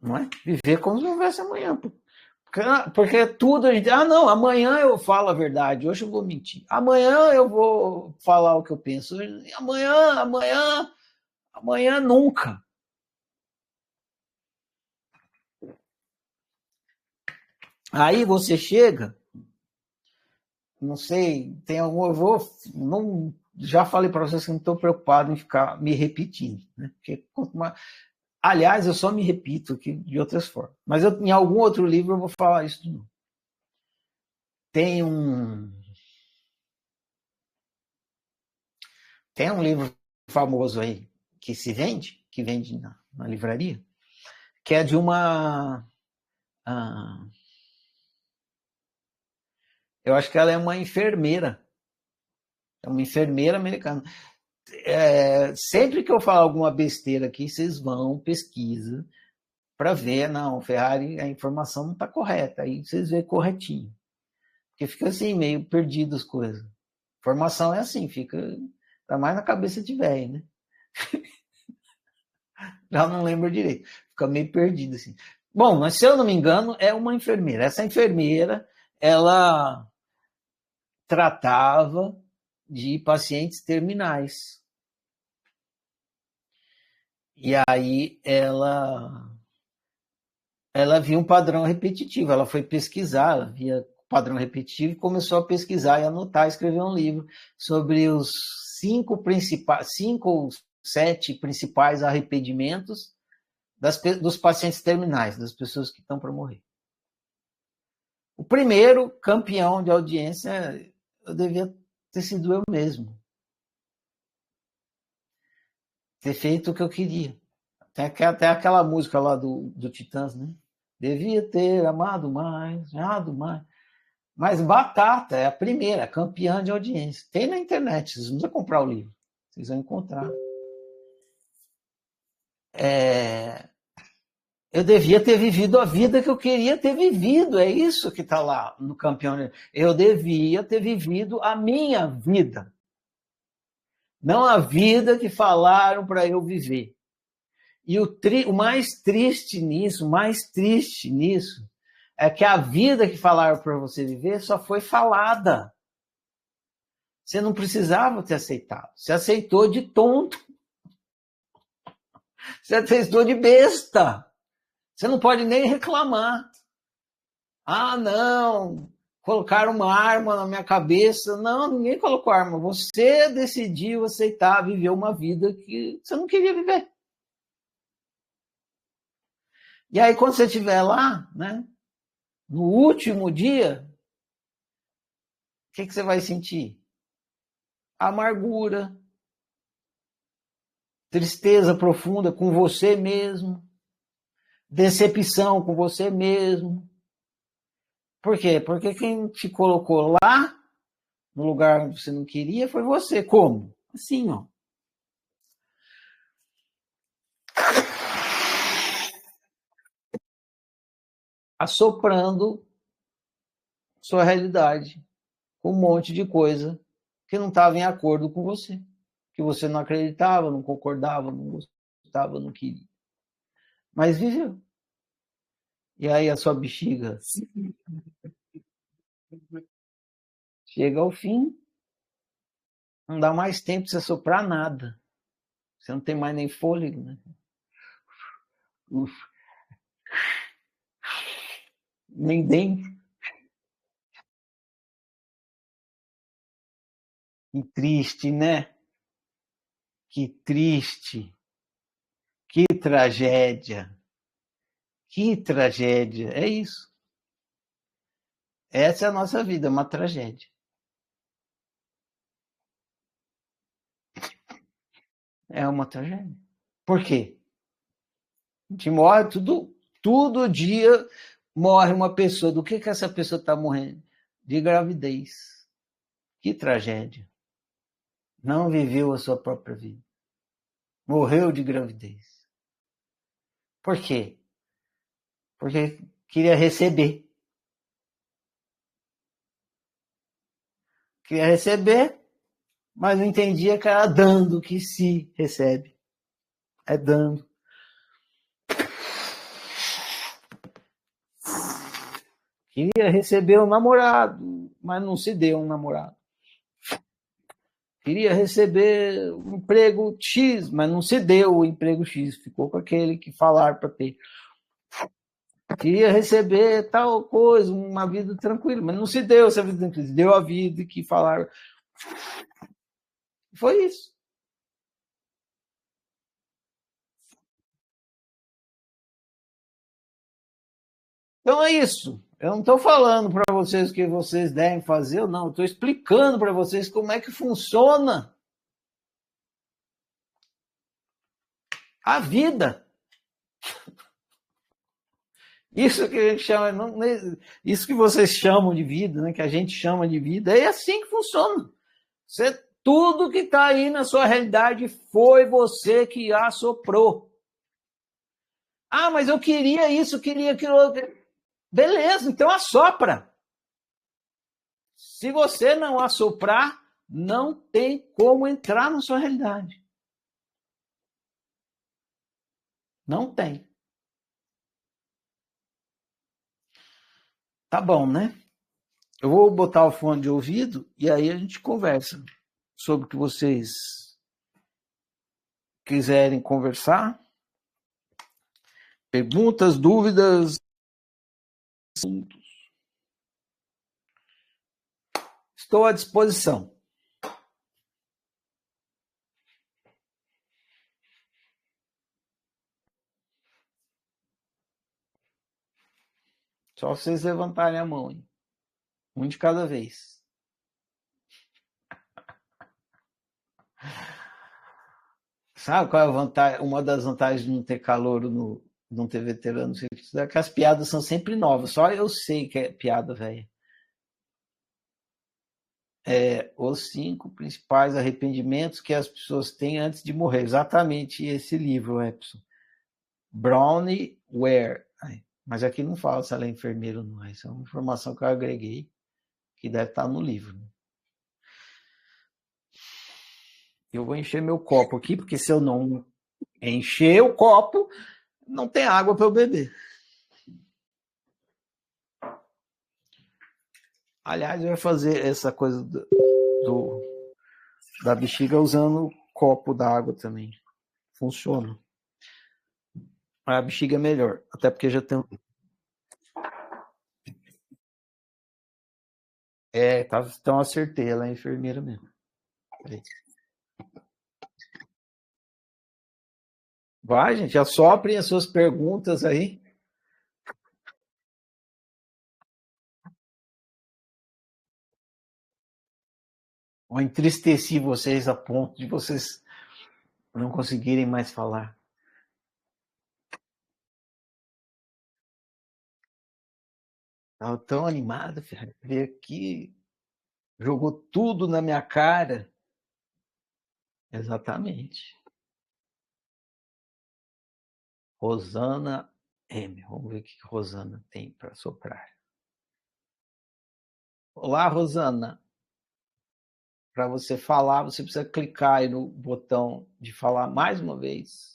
Não é? Viver como se não houvesse amanhã. Porque tudo a gente. Ah, não, amanhã eu falo a verdade, hoje eu vou mentir. Amanhã eu vou falar o que eu penso. Amanhã nunca. Aí você chega, não sei, tem algum. Eu vou. Não, já falei para vocês que não estou preocupado em ficar me repetindo. Né? Porque, aliás, eu só me repito aqui de outras formas. Mas em algum outro livro eu vou falar isso de novo. Tem um livro famoso aí que vende na livraria, que é de uma. Eu acho que ela é uma enfermeira. É uma enfermeira americana. Sempre que eu falar alguma besteira aqui, vocês vão, pesquisa, para ver, não, Ferrari, a informação não está correta. Aí vocês vê corretinho. Porque fica assim, meio perdido as coisas. Informação é assim, tá mais na cabeça de velho, né? Já não lembro direito. Fica meio perdido assim. Bom, mas se eu não me engano, é uma enfermeira. Essa enfermeira, ela tratava de pacientes terminais. E aí ela viu um padrão repetitivo, ela foi pesquisar, ela via padrão repetitivo e começou a pesquisar e anotar, escrever um livro sobre os 5 ou 7 principais arrependimentos dos pacientes terminais, das pessoas que estão para morrer. O primeiro campeão de audiência eu devia ter sido eu mesmo. Ter feito o que eu queria. Até aquela música lá do Titãs, né? Devia ter amado mais. Mas Batata é a primeira, campeã de audiência. Tem na internet, vocês não precisam comprar o livro. Vocês vão encontrar. Eu devia ter vivido a vida que eu queria ter vivido. É isso que está lá no campeão. Eu devia ter vivido a minha vida. Não a vida que falaram para eu viver. E o mais triste nisso, é que a vida que falaram para você viver só foi falada. Você não precisava ter aceitado. Você aceitou de tonto. Você aceitou de besta. Você não pode nem reclamar. Ah, não, colocaram uma arma na minha cabeça. Não, ninguém colocou arma. Você decidiu aceitar viver uma vida que você não queria viver. E aí, quando você estiver lá, né, no último dia, o que você vai sentir? Amargura, tristeza profunda com você mesmo, decepção com você mesmo. Por quê? Porque quem te colocou lá, no lugar onde você não queria, foi você. Como? Assim, ó. Assoprando sua realidade com um monte de coisa que não estava em acordo com você. Que você não acreditava, não concordava, não gostava, não queria. Mas viveu. E aí a sua bexiga chega ao fim, não dá mais tempo de você soprar nada. Você não tem mais nem fôlego, né? Ufa. Nem dente. Que triste, né? Que triste. Que tragédia. Que tragédia. É isso. Essa é a nossa vida, é uma tragédia. É uma tragédia. Por quê? A gente morre todo dia morre uma pessoa. Do que essa pessoa está morrendo? De gravidez. Que tragédia. Não viveu a sua própria vida. Morreu de gravidez. Por quê? Porque queria receber. Queria receber, mas não entendia que era dando que se recebe. É dando. Queria receber um namorado, mas não se deu um namorado. Queria receber um emprego X, mas não se deu o emprego X. Ficou com aquele que falaram para ter. Queria receber tal coisa, uma vida tranquila, mas não se deu essa vida tranquila. Deu a vida que falaram. Foi isso. Então é isso. Eu não estou falando para vocês o que vocês devem fazer ou não. Estou explicando para vocês como é que funciona a vida. Isso que a gente chama, não, isso que vocês chamam de vida, né, que a gente chama de vida, é assim que funciona. Você, tudo que está aí na sua realidade foi você que assoprou. Ah, mas eu queria isso, queria aquilo. Beleza, então assopra. Se você não assoprar, não tem como entrar na sua realidade. Não tem. Tá bom, né? Eu vou botar o fone de ouvido e aí a gente conversa sobre o que vocês quiserem conversar. Perguntas, dúvidas. Estou à disposição. Só vocês levantarem a mão, hein? Um de cada vez. Sabe qual é a vantagem? Uma das vantagens de não ter calouro no, de não ter veterano? É que as piadas são sempre novas. Só eu sei que é piada velha. Os 5 principais arrependimentos que as pessoas têm antes de morrer. Exatamente esse livro, Epson. Brownie Ware. Mas aqui não fala se ela é enfermeira ou não. Essa é uma informação que eu agreguei, que deve estar no livro. Eu vou encher meu copo aqui, porque se eu não encher o copo, não tem água para eu beber. Aliás, eu ia fazer essa coisa da bexiga usando copo d'água também. Funciona. A bexiga é melhor, até porque já tem. Então acertei, ela é enfermeira mesmo. Vai, gente, assoprem as suas perguntas aí. Ou entristeci vocês a ponto de vocês não conseguirem mais falar. Estava tão animado, veio aqui, jogou tudo na minha cara. Exatamente. Rosana M. Vamos ver o que Rosana tem para soprar. Olá, Rosana. Para você falar, você precisa clicar aí no botão de falar mais uma vez.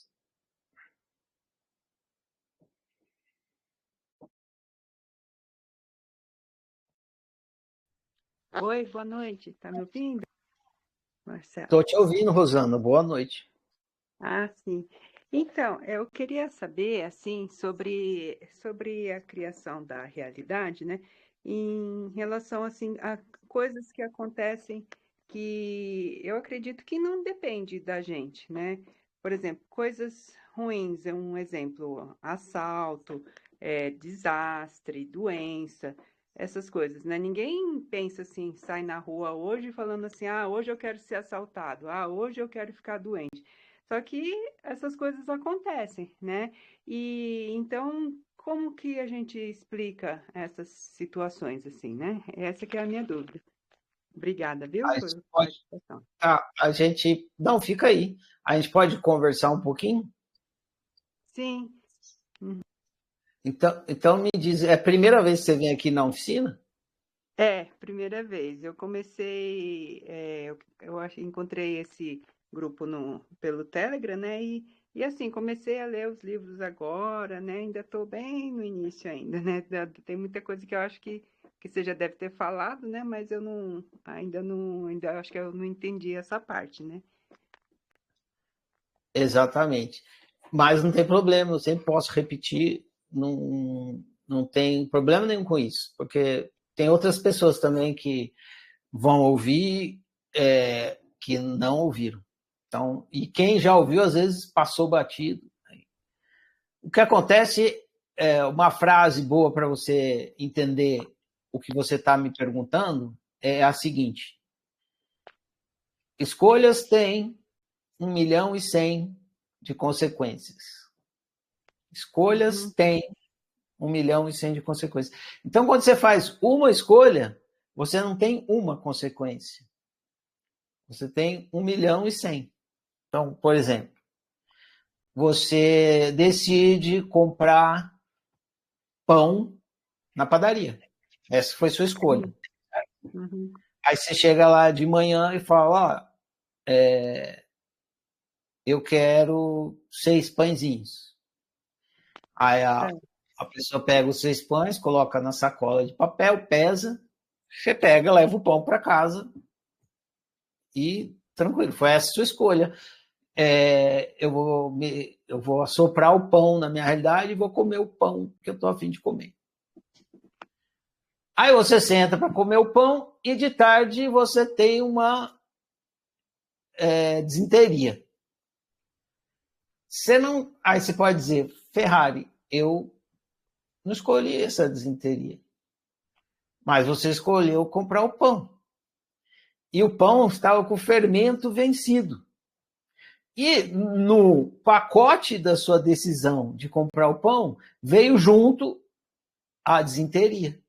Oi, boa noite. Tá me ouvindo, Marcelo? Estou te ouvindo, Rosana. Boa noite. Ah, sim. Então, eu queria saber, assim, sobre a criação da realidade, né? Em relação, assim, a coisas que acontecem que eu acredito que não depende da gente, né? Por exemplo, coisas ruins, é um exemplo, assalto, desastre, doença. essas coisas, né? Ninguém pensa assim, sai na rua hoje falando assim, ah, hoje eu quero ser assaltado, ah, hoje eu quero ficar doente. Só que essas coisas acontecem, né? E então, como que a gente explica essas situações assim, né? Essa que é a minha dúvida. Obrigada, viu, A gente por pode, participação. a gente, não, fica aí. A gente pode conversar um pouquinho? Sim, uhum. Então me diz, é a primeira vez que você vem aqui na oficina? É, primeira vez. Eu comecei, eu acho, encontrei esse grupo pelo Telegram, né? E assim, comecei a ler os livros agora, né? Ainda estou bem no início ainda, né? Tem muita coisa que eu acho que você já deve ter falado, né? Mas eu ainda acho que eu não entendi essa parte, né? Exatamente. Mas não tem problema, eu sempre posso repetir, não tem problema nenhum com isso, porque tem outras pessoas também que vão ouvir que não ouviram. Então, e quem já ouviu, às vezes passou batido. O que acontece é uma frase boa para você entender o que você está me perguntando é a seguinte: escolhas têm 1.100.000 de consequências. Escolhas Uhum, têm 1.100.000 de consequências. Então, quando você faz uma escolha, você não tem uma consequência. Você tem 1.100.000. Então, por exemplo, você decide comprar pão na padaria. Essa foi sua escolha. uhum, uhum. Aí você chega lá de manhã e fala, ó, eu quero 6 pãezinhos. Aí Certo. a pessoa pega os 6 pães, coloca na sacola de papel, pesa, você pega, leva o pão para casa e tranquilo, foi essa a sua escolha. Eu vou assoprar o pão na minha realidade e vou comer o pão que eu estou a fim de comer. Aí você senta para comer o pão e de tarde você tem uma desinteria. Você não. Aí você pode dizer, Ferrari, eu não escolhi essa desinteria, mas você escolheu comprar o pão. E o pão estava com o fermento vencido. E no pacote da sua decisão de comprar o pão, veio junto a desinteria.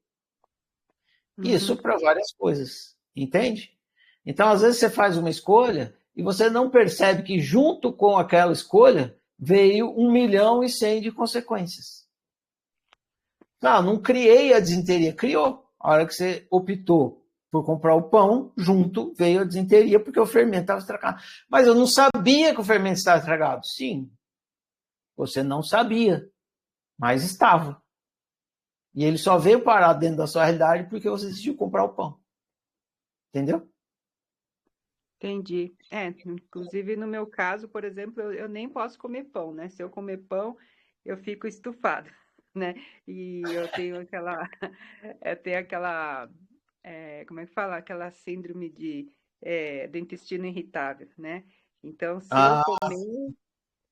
Isso Uhum. para várias coisas, entende? Então, às vezes, você faz uma escolha e você não percebe que, junto com aquela escolha, veio 1.100.000 de consequências. Não criei a desinteria, criou. A hora que você optou por comprar o pão, junto veio a desinteria, porque o fermento estava estragado. Mas eu não sabia que o fermento estava estragado. Sim, você não sabia, mas estava. E ele só veio parar dentro da sua realidade porque você decidiu comprar o pão. Entendeu? Entendi. Inclusive no meu caso, por exemplo, eu nem posso comer pão, né? Se eu comer pão, eu fico estufada, né? E eu tenho aquela, eu tenho aquela, como é que fala? Aquela síndrome do intestino irritável, né? Então, se eu Ah, comer,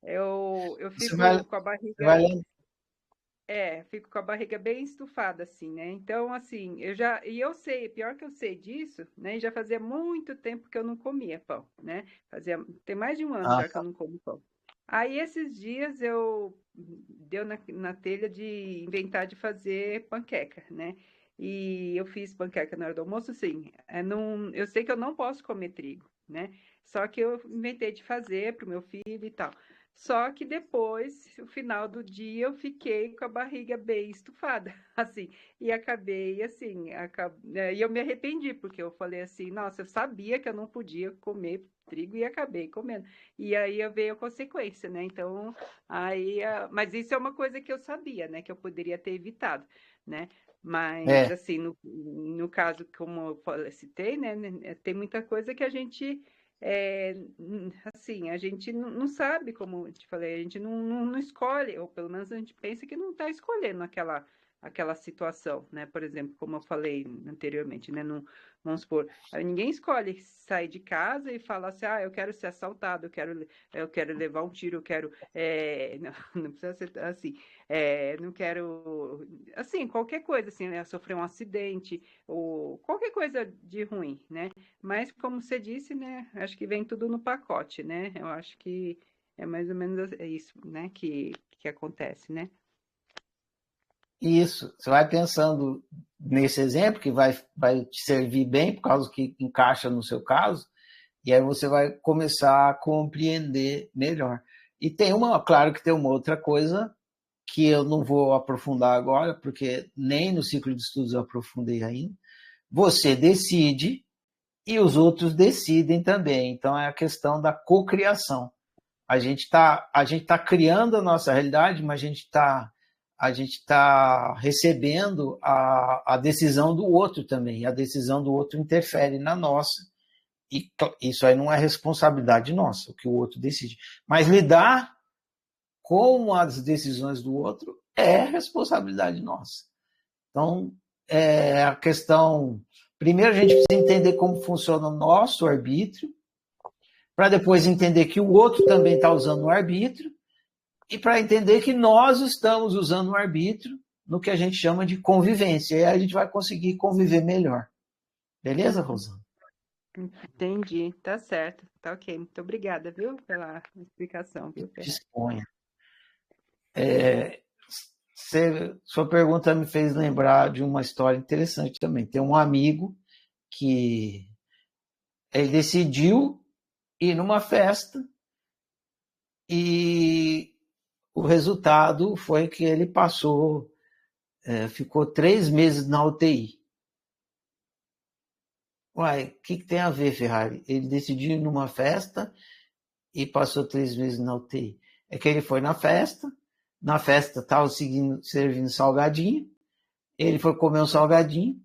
eu você vai, fico com a você vai barriga. lembrar. Fico com a barriga bem estufada, assim, né? Então, assim, eu sei, pior que eu sei disso, né? E já fazia muito tempo que eu não comia pão, né? Tem mais de um ano Ah, já que eu não como pão. Aí, esses dias, deu na telha de inventar de fazer panqueca, né? E eu fiz panqueca na hora do almoço, assim, eu sei que eu não posso comer trigo, né? Só que eu inventei de fazer para o meu filho e tal. Só que depois, no final do dia, eu fiquei com a barriga bem estufada, assim, e acabei assim, e eu me arrependi, porque eu falei assim, nossa, eu sabia que eu não podia comer trigo e acabei comendo. E aí veio a consequência, né? Então, mas isso é uma coisa que eu sabia, né? Que eu poderia ter evitado, né? Mas, é, assim, no caso, como citei, né? Tem muita coisa que a gente assim, a gente não sabe, como eu te falei, a gente não escolhe, ou pelo menos a gente pensa que não está escolhendo aquela situação, né? Por exemplo, como eu falei anteriormente, né? Vamos supor, ninguém escolhe sair de casa e falar assim, eu quero ser assaltado, eu quero levar um tiro, eu quero, não, não precisa ser assim, não quero, assim, qualquer coisa, assim, né? Sofrer um acidente ou qualquer coisa de ruim, né? Mas como você disse, né? Acho que vem tudo no pacote, né? Eu acho que é mais ou menos isso, né? Que acontece, né? Isso, você vai pensando nesse exemplo que vai te servir bem, por causa que encaixa no seu caso, e aí você vai começar a compreender melhor. E claro que tem uma outra coisa que eu não vou aprofundar agora, porque nem no ciclo de estudos eu aprofundei ainda. Você decide e os outros decidem também. Então é a questão da cocriação. A gente tá criando a nossa realidade, mas a gente tá recebendo a decisão do outro também. A decisão do outro interfere na nossa. E isso aí não é responsabilidade nossa, o que o outro decide. Mas lidar com as decisões do outro é responsabilidade nossa. Então, a questão. Primeiro, a gente precisa entender como funciona o nosso arbítrio, para depois entender que o outro também está usando o arbítrio, e para entender que nós estamos usando o arbítrio no que a gente chama de convivência. E aí a gente vai conseguir conviver melhor. Beleza, Rosana? Entendi, tá certo, tá ok. Muito obrigada, viu, pela explicação, viu, Ferrari? Disponha. Sua pergunta me fez lembrar de uma história interessante também. Tem um amigo que ele decidiu ir numa festa e o resultado foi que ele ficou 3 meses na UTI. Uai, o que tem a ver, Ferrari? Ele decidiu ir numa festa e passou 3 meses na UTI. É que ele foi na festa estava servindo salgadinho, ele foi comer um salgadinho,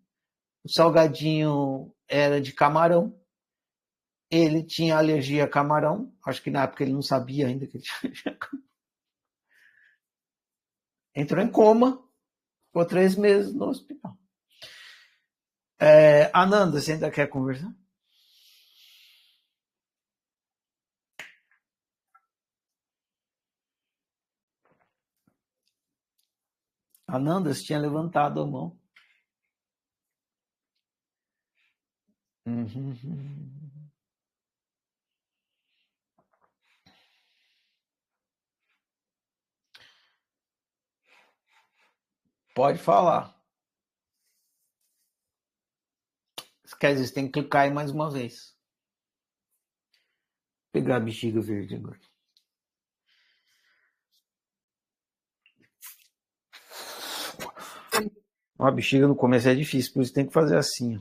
o salgadinho era de camarão, ele tinha alergia a camarão, acho que na época ele não sabia ainda que ele tinha. Entrou em coma, ficou 3 meses no hospital. Ananda, você ainda quer conversar? Ananda, você tinha levantado a mão. Uhum. Pode falar. Quer dizer, você tem que clicar aí mais uma vez. Vou pegar a bexiga verde agora. A bexiga no começo é difícil, por isso tem que fazer assim.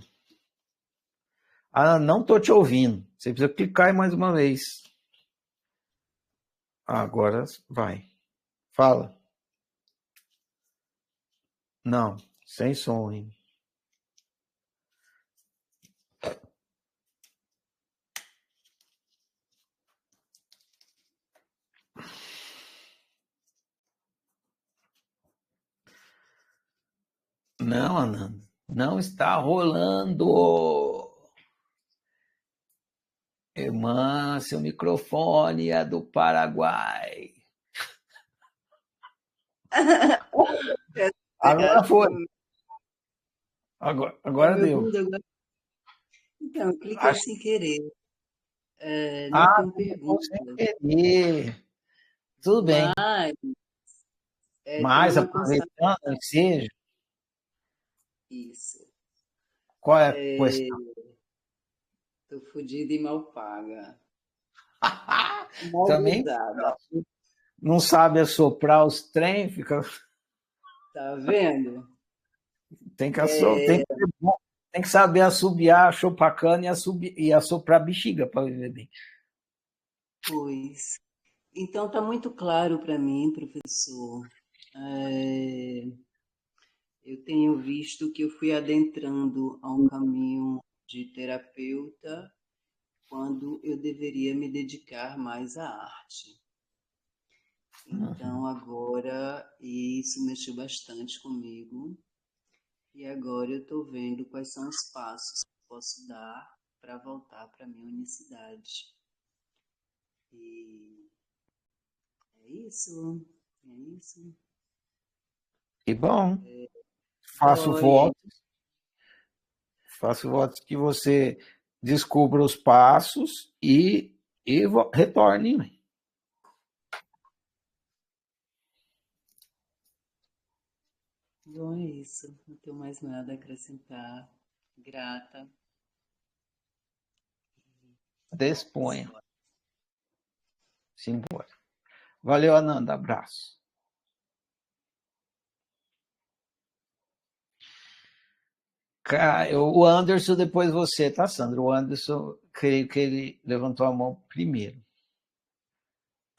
Não tô te ouvindo. Você precisa clicar aí mais uma vez. Agora vai. Fala. Não, sem som, hein? Não, Ananda. Não está rolando. Irmã, seu microfone é do Paraguai. Agora foi. Tá Agora me deu. ouvindo agora? Então, eu cliquei Acho... sem querer. Não tem pergunta, sem querer. Tudo bem. mas tem Mas, uma constatação. aproveitando que seja, Isso. qual é a questão? Tô fodida e mal paga. Mal Também usada. não sabe assoprar os trem, fica. Tá vendo? Tem que assoprar, tem que saber assobiar, chupar cana e assoprar a bexiga para viver bem. Pois. Então, tá muito claro para mim, professor. Eu tenho visto que eu fui adentrando a um caminho de terapeuta quando eu deveria me dedicar mais à arte. Então, agora, e isso mexeu bastante comigo. E agora eu estou vendo quais são os passos que eu posso dar para voltar para a minha unicidade. E é isso, é isso. Que bom. Faço Dói. votos que você descubra os passos e retorne. Bom, é isso. Não tenho mais nada a acrescentar. Grata. Disponha. Simbora. Valeu, Ananda. Abraço. O Anderson, depois você, tá, Sandra? O Anderson, creio que ele levantou a mão primeiro.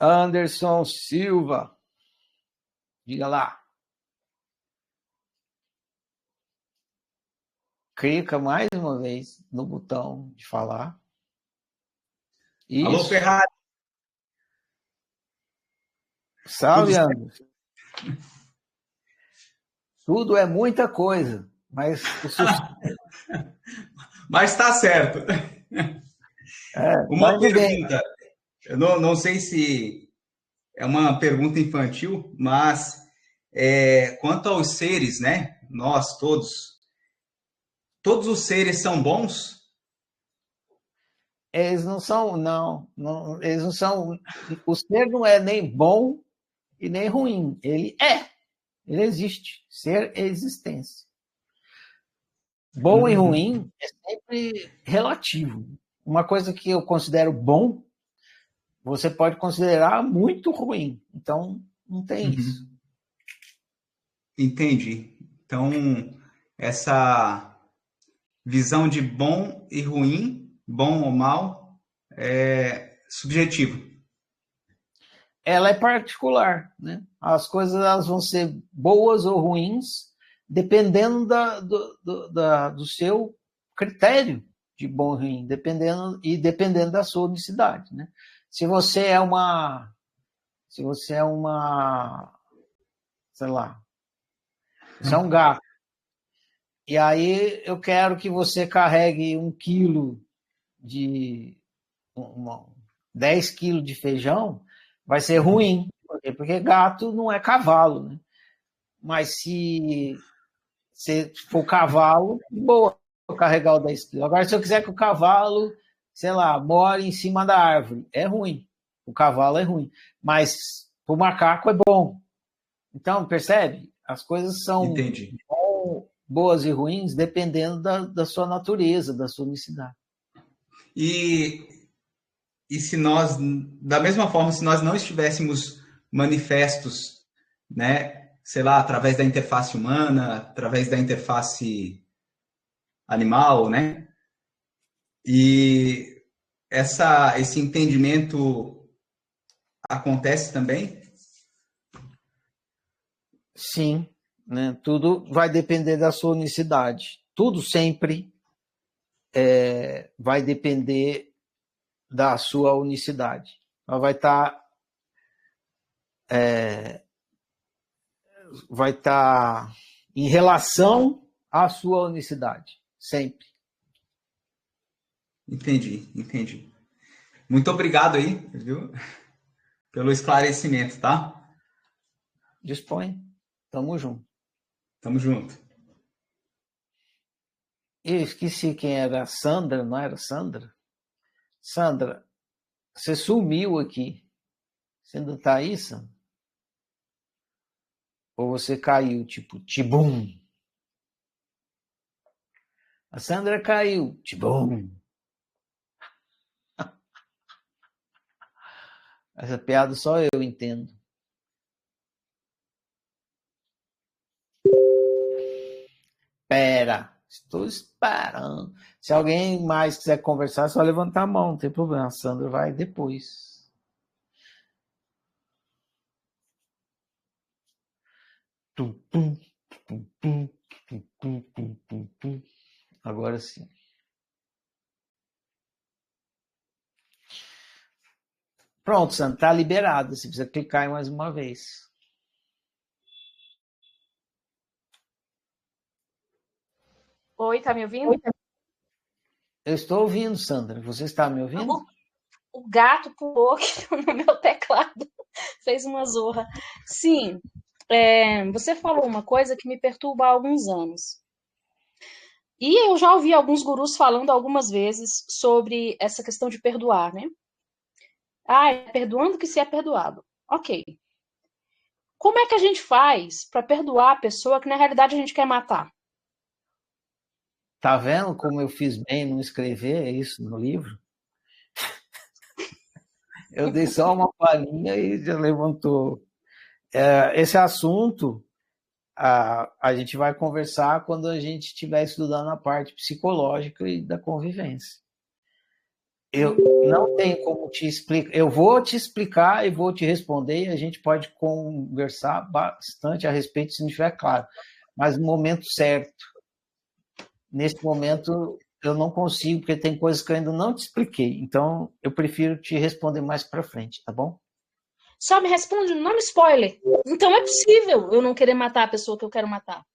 Anderson Silva. Diga lá. Clica mais uma vez no botão de falar. Isso. Alô, Ferrari. Salve, Anderson. Tudo é muita coisa, mas o sucesso... Mas está certo. Uma pergunta. Eu não sei se é uma pergunta infantil, mas quanto aos seres, né? Nós todos os seres são bons? Eles não são, eles não são. O ser não é nem bom e nem ruim. Ele existe. Ser é existência. Bom e ruim é sempre relativo. Uma coisa que eu considero bom, você pode considerar muito ruim. Então, não tem isso. Entendi. Então, essa visão de bom e ruim, bom ou mal, é subjetivo. Ela é particular, né? As coisas elas vão ser boas ou ruins dependendo do seu critério de bom e ruim, dependendo da sua unicidade, né? Se você é uma, sei lá, você é um gato, e aí eu quero que você carregue 1 quilo de 10 quilos de feijão, vai ser ruim, porque gato não é cavalo, né? Mas se for cavalo, boa, carregar o 10 quilos. Agora, se eu quiser que o cavalo, sei lá, more em cima da árvore, é ruim. O cavalo é ruim. Mas o macaco é bom. Então, percebe? As coisas são boas e ruins dependendo da sua natureza, da sua unicidade. E se nós, da mesma forma, se nós não estivéssemos manifestos, né, sei lá, através da interface humana, através da interface animal, né, e esse entendimento acontece também? Sim, né? Tudo vai depender da sua unicidade. Tudo sempre vai depender da sua unicidade. Ela vai estar em relação à sua unicidade, sempre. Entendi. Muito obrigado aí, viu, pelo esclarecimento, tá? Dispõe. Tamo junto. Tamo junto. Eu esqueci quem era. Sandra, não era Sandra? Sandra, você sumiu aqui. Você ainda tá aí, Sandra? Ou você caiu, tipo, tibum? A Sandra caiu, tibum. Essa piada só eu entendo. Espera, estou esperando. Se alguém mais quiser conversar, é só levantar a mão, não tem problema. A Sandra vai depois. Agora sim. Pronto, Sandra, está liberado. Você precisa clicar mais uma vez. Oi, tá me ouvindo? Eu estou ouvindo, Sandra. Você está me ouvindo? O gato pulou aqui no meu teclado, fez uma zorra. Sim, você falou uma coisa que me perturba há alguns anos. E eu já ouvi alguns gurus falando algumas vezes sobre essa questão de perdoar, né? É perdoando que se é perdoado. Ok. Como é que a gente faz para perdoar a pessoa que na realidade a gente quer matar? Tá vendo como eu fiz bem em não escrever isso no livro? Eu dei só uma palhinha e já levantou. Esse assunto a gente vai conversar quando a gente estiver estudando a parte psicológica e da convivência. Eu não tenho como te explicar. Eu vou te explicar e vou te responder e a gente pode conversar bastante a respeito se não estiver claro. Mas no momento certo. Nesse momento eu não consigo, porque tem coisas que eu ainda não te expliquei. Então eu prefiro te responder mais para frente, tá bom? Só me responde, não me spoiler. Então é possível eu não querer matar a pessoa que eu quero matar.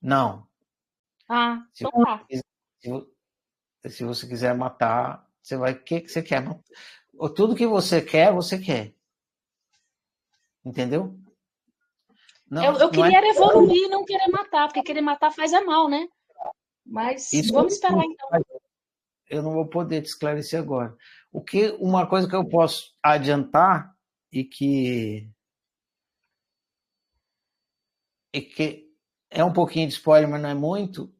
Não. Então tá. Se você quiser matar, você vai. O que você quer? Tudo que você quer, você quer. Entendeu? Não, eu queria evoluir e não querer matar, porque querer matar faz mal, né? Mas vamos esperar então. Eu não vou poder te esclarecer agora. Uma coisa que eu posso adiantar e que é um pouquinho de spoiler, mas não é muito,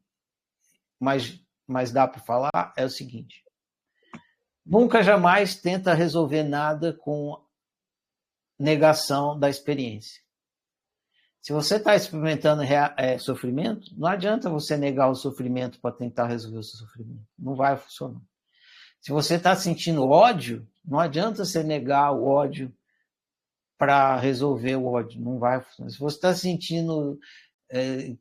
mas dá para falar, é o seguinte. Nunca jamais tenta resolver nada com negação da experiência. Se você está experimentando sofrimento, não adianta você negar o sofrimento para tentar resolver o seu sofrimento. Não vai funcionar. Se você está sentindo ódio, não adianta você negar o ódio para resolver o ódio. Não vai funcionar. Se você está sentindo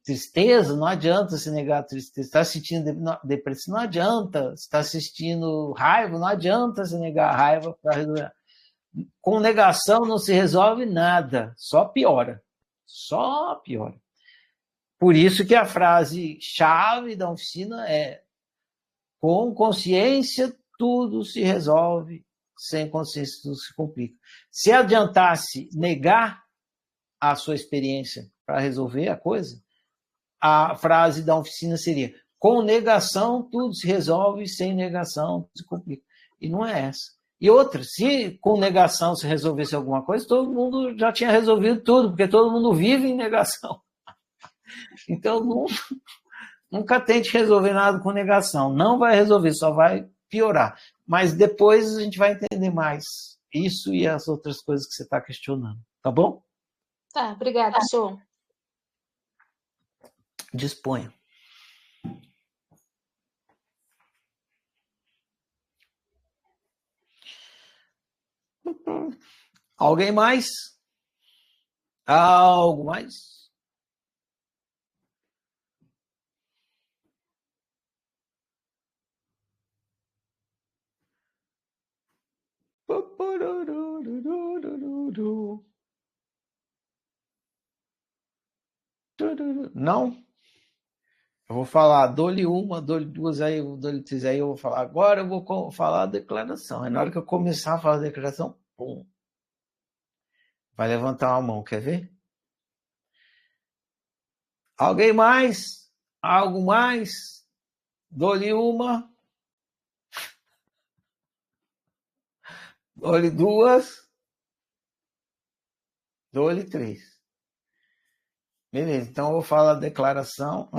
tristeza, não adianta você negar a tristeza. Está sentindo depressão, não adianta. Está sentindo raiva, não adianta você negar a raiva para resolver. Com negação não se resolve nada, só piora. Só piora. Por isso que a frase chave da oficina é: com consciência tudo se resolve, sem consciência tudo se complica. Se adiantasse negar a sua experiência para resolver a coisa, a frase da oficina seria: com negação tudo se resolve, sem negação tudo se complica. E não é essa. E outra, se com negação se resolvesse alguma coisa, todo mundo já tinha resolvido tudo, porque todo mundo vive em negação. Então, nunca tente resolver nada com negação. Não vai resolver, só vai piorar. Mas depois a gente vai entender mais isso e as outras coisas que você está questionando. Tá bom? Tá, obrigada, professor. Disponha. Alguém mais? Algo mais? Não? Eu vou falar, dou-lhe uma, dou-lhe duas, aí dou-lhe três, aí eu vou falar. Agora eu vou falar a declaração. Aí na hora que eu começar a falar a declaração, pum. Vai levantar uma mão, quer ver? Alguém mais? Algo mais? Dou-lhe uma. Dou-lhe duas. Dou-lhe três. Beleza, então eu vou falar a declaração.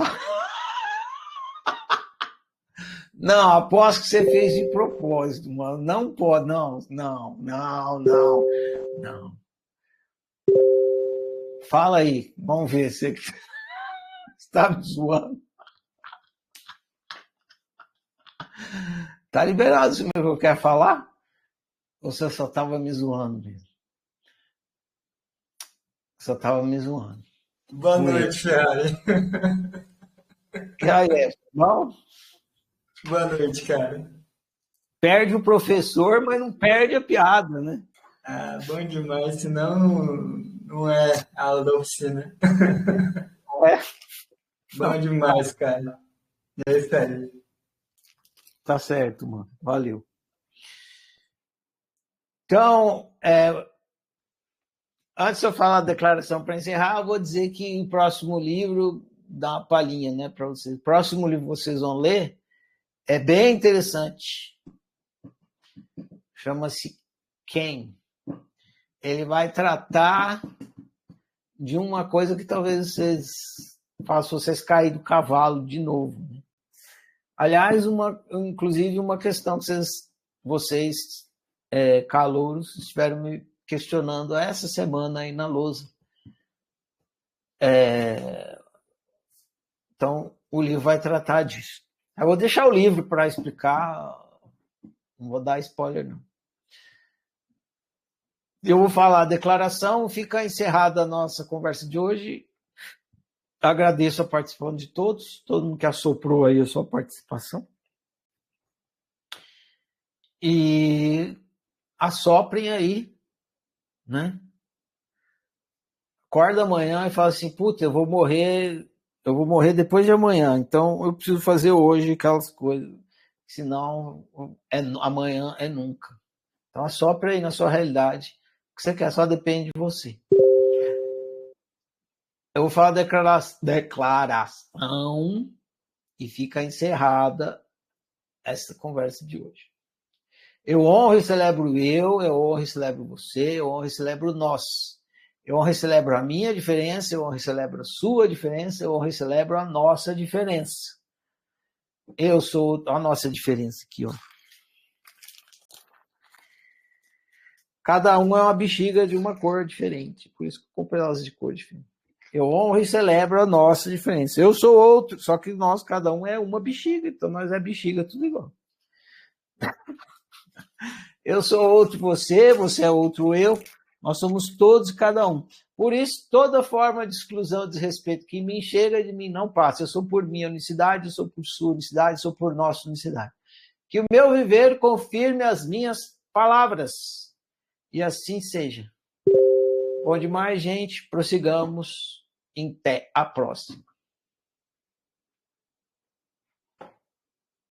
Não, aposto que você fez de propósito, mano. Não pode, não. Fala aí, vamos ver se você está me zoando. Tá liberado isso mesmo que eu quero falar? Ou você só estava me zoando mesmo? Só estava me zoando. Boa noite, Ferrari. E aí, bom? Boa noite, cara. Perde o professor, mas não perde a piada, né? Ah, bom demais, senão não é aula da oficina. É? Bom demais, cara. É isso aí. Tá certo, mano. Valeu. Então, antes de eu falar a declaração para encerrar, eu vou dizer que o próximo livro, dá uma palhinha, né, para vocês. O próximo livro que vocês vão ler é bem interessante. Chama-se Quem. Ele vai tratar de uma coisa que talvez faça vocês cair do cavalo de novo. Aliás, inclusive uma questão que vocês calouros, estiveram me questionando essa semana aí na lousa. Então, o livro vai tratar disso. Eu vou deixar o livro para explicar, não vou dar spoiler, não. Eu vou falar a declaração, fica encerrada a nossa conversa de hoje. Agradeço a participação de todos, todo mundo que assoprou aí a sua participação. E assoprem aí, né? Acorda amanhã e fala assim, puta, eu vou morrer depois de amanhã, então eu preciso fazer hoje aquelas coisas, senão amanhã é nunca. Então assopra aí na sua realidade. O que você quer só depende de você. Eu vou falar declaração e fica encerrada essa conversa de hoje. Eu honro e celebro eu honro e celebro você, eu honro e celebro nós. Eu honro e celebro a minha diferença, eu honro e celebro a sua diferença, eu honro e celebro a nossa diferença. Eu sou a nossa diferença aqui, ó. Cada um é uma bexiga de uma cor diferente, por isso que eu comprei elas de cor diferente. Eu honro e celebro a nossa diferença. Eu sou outro, só que nós, cada um é uma bexiga, então nós é bexiga, tudo igual. Eu sou outro você é outro eu, nós somos todos e cada um. Por isso, toda forma de exclusão, desrespeito que me enxerga de mim não passa. Eu sou por minha unicidade, eu sou por sua unicidade, eu sou por nossa unicidade. Que o meu viver confirme as minhas palavras. E assim seja. Onde mais, gente, prossigamos. Até a próxima.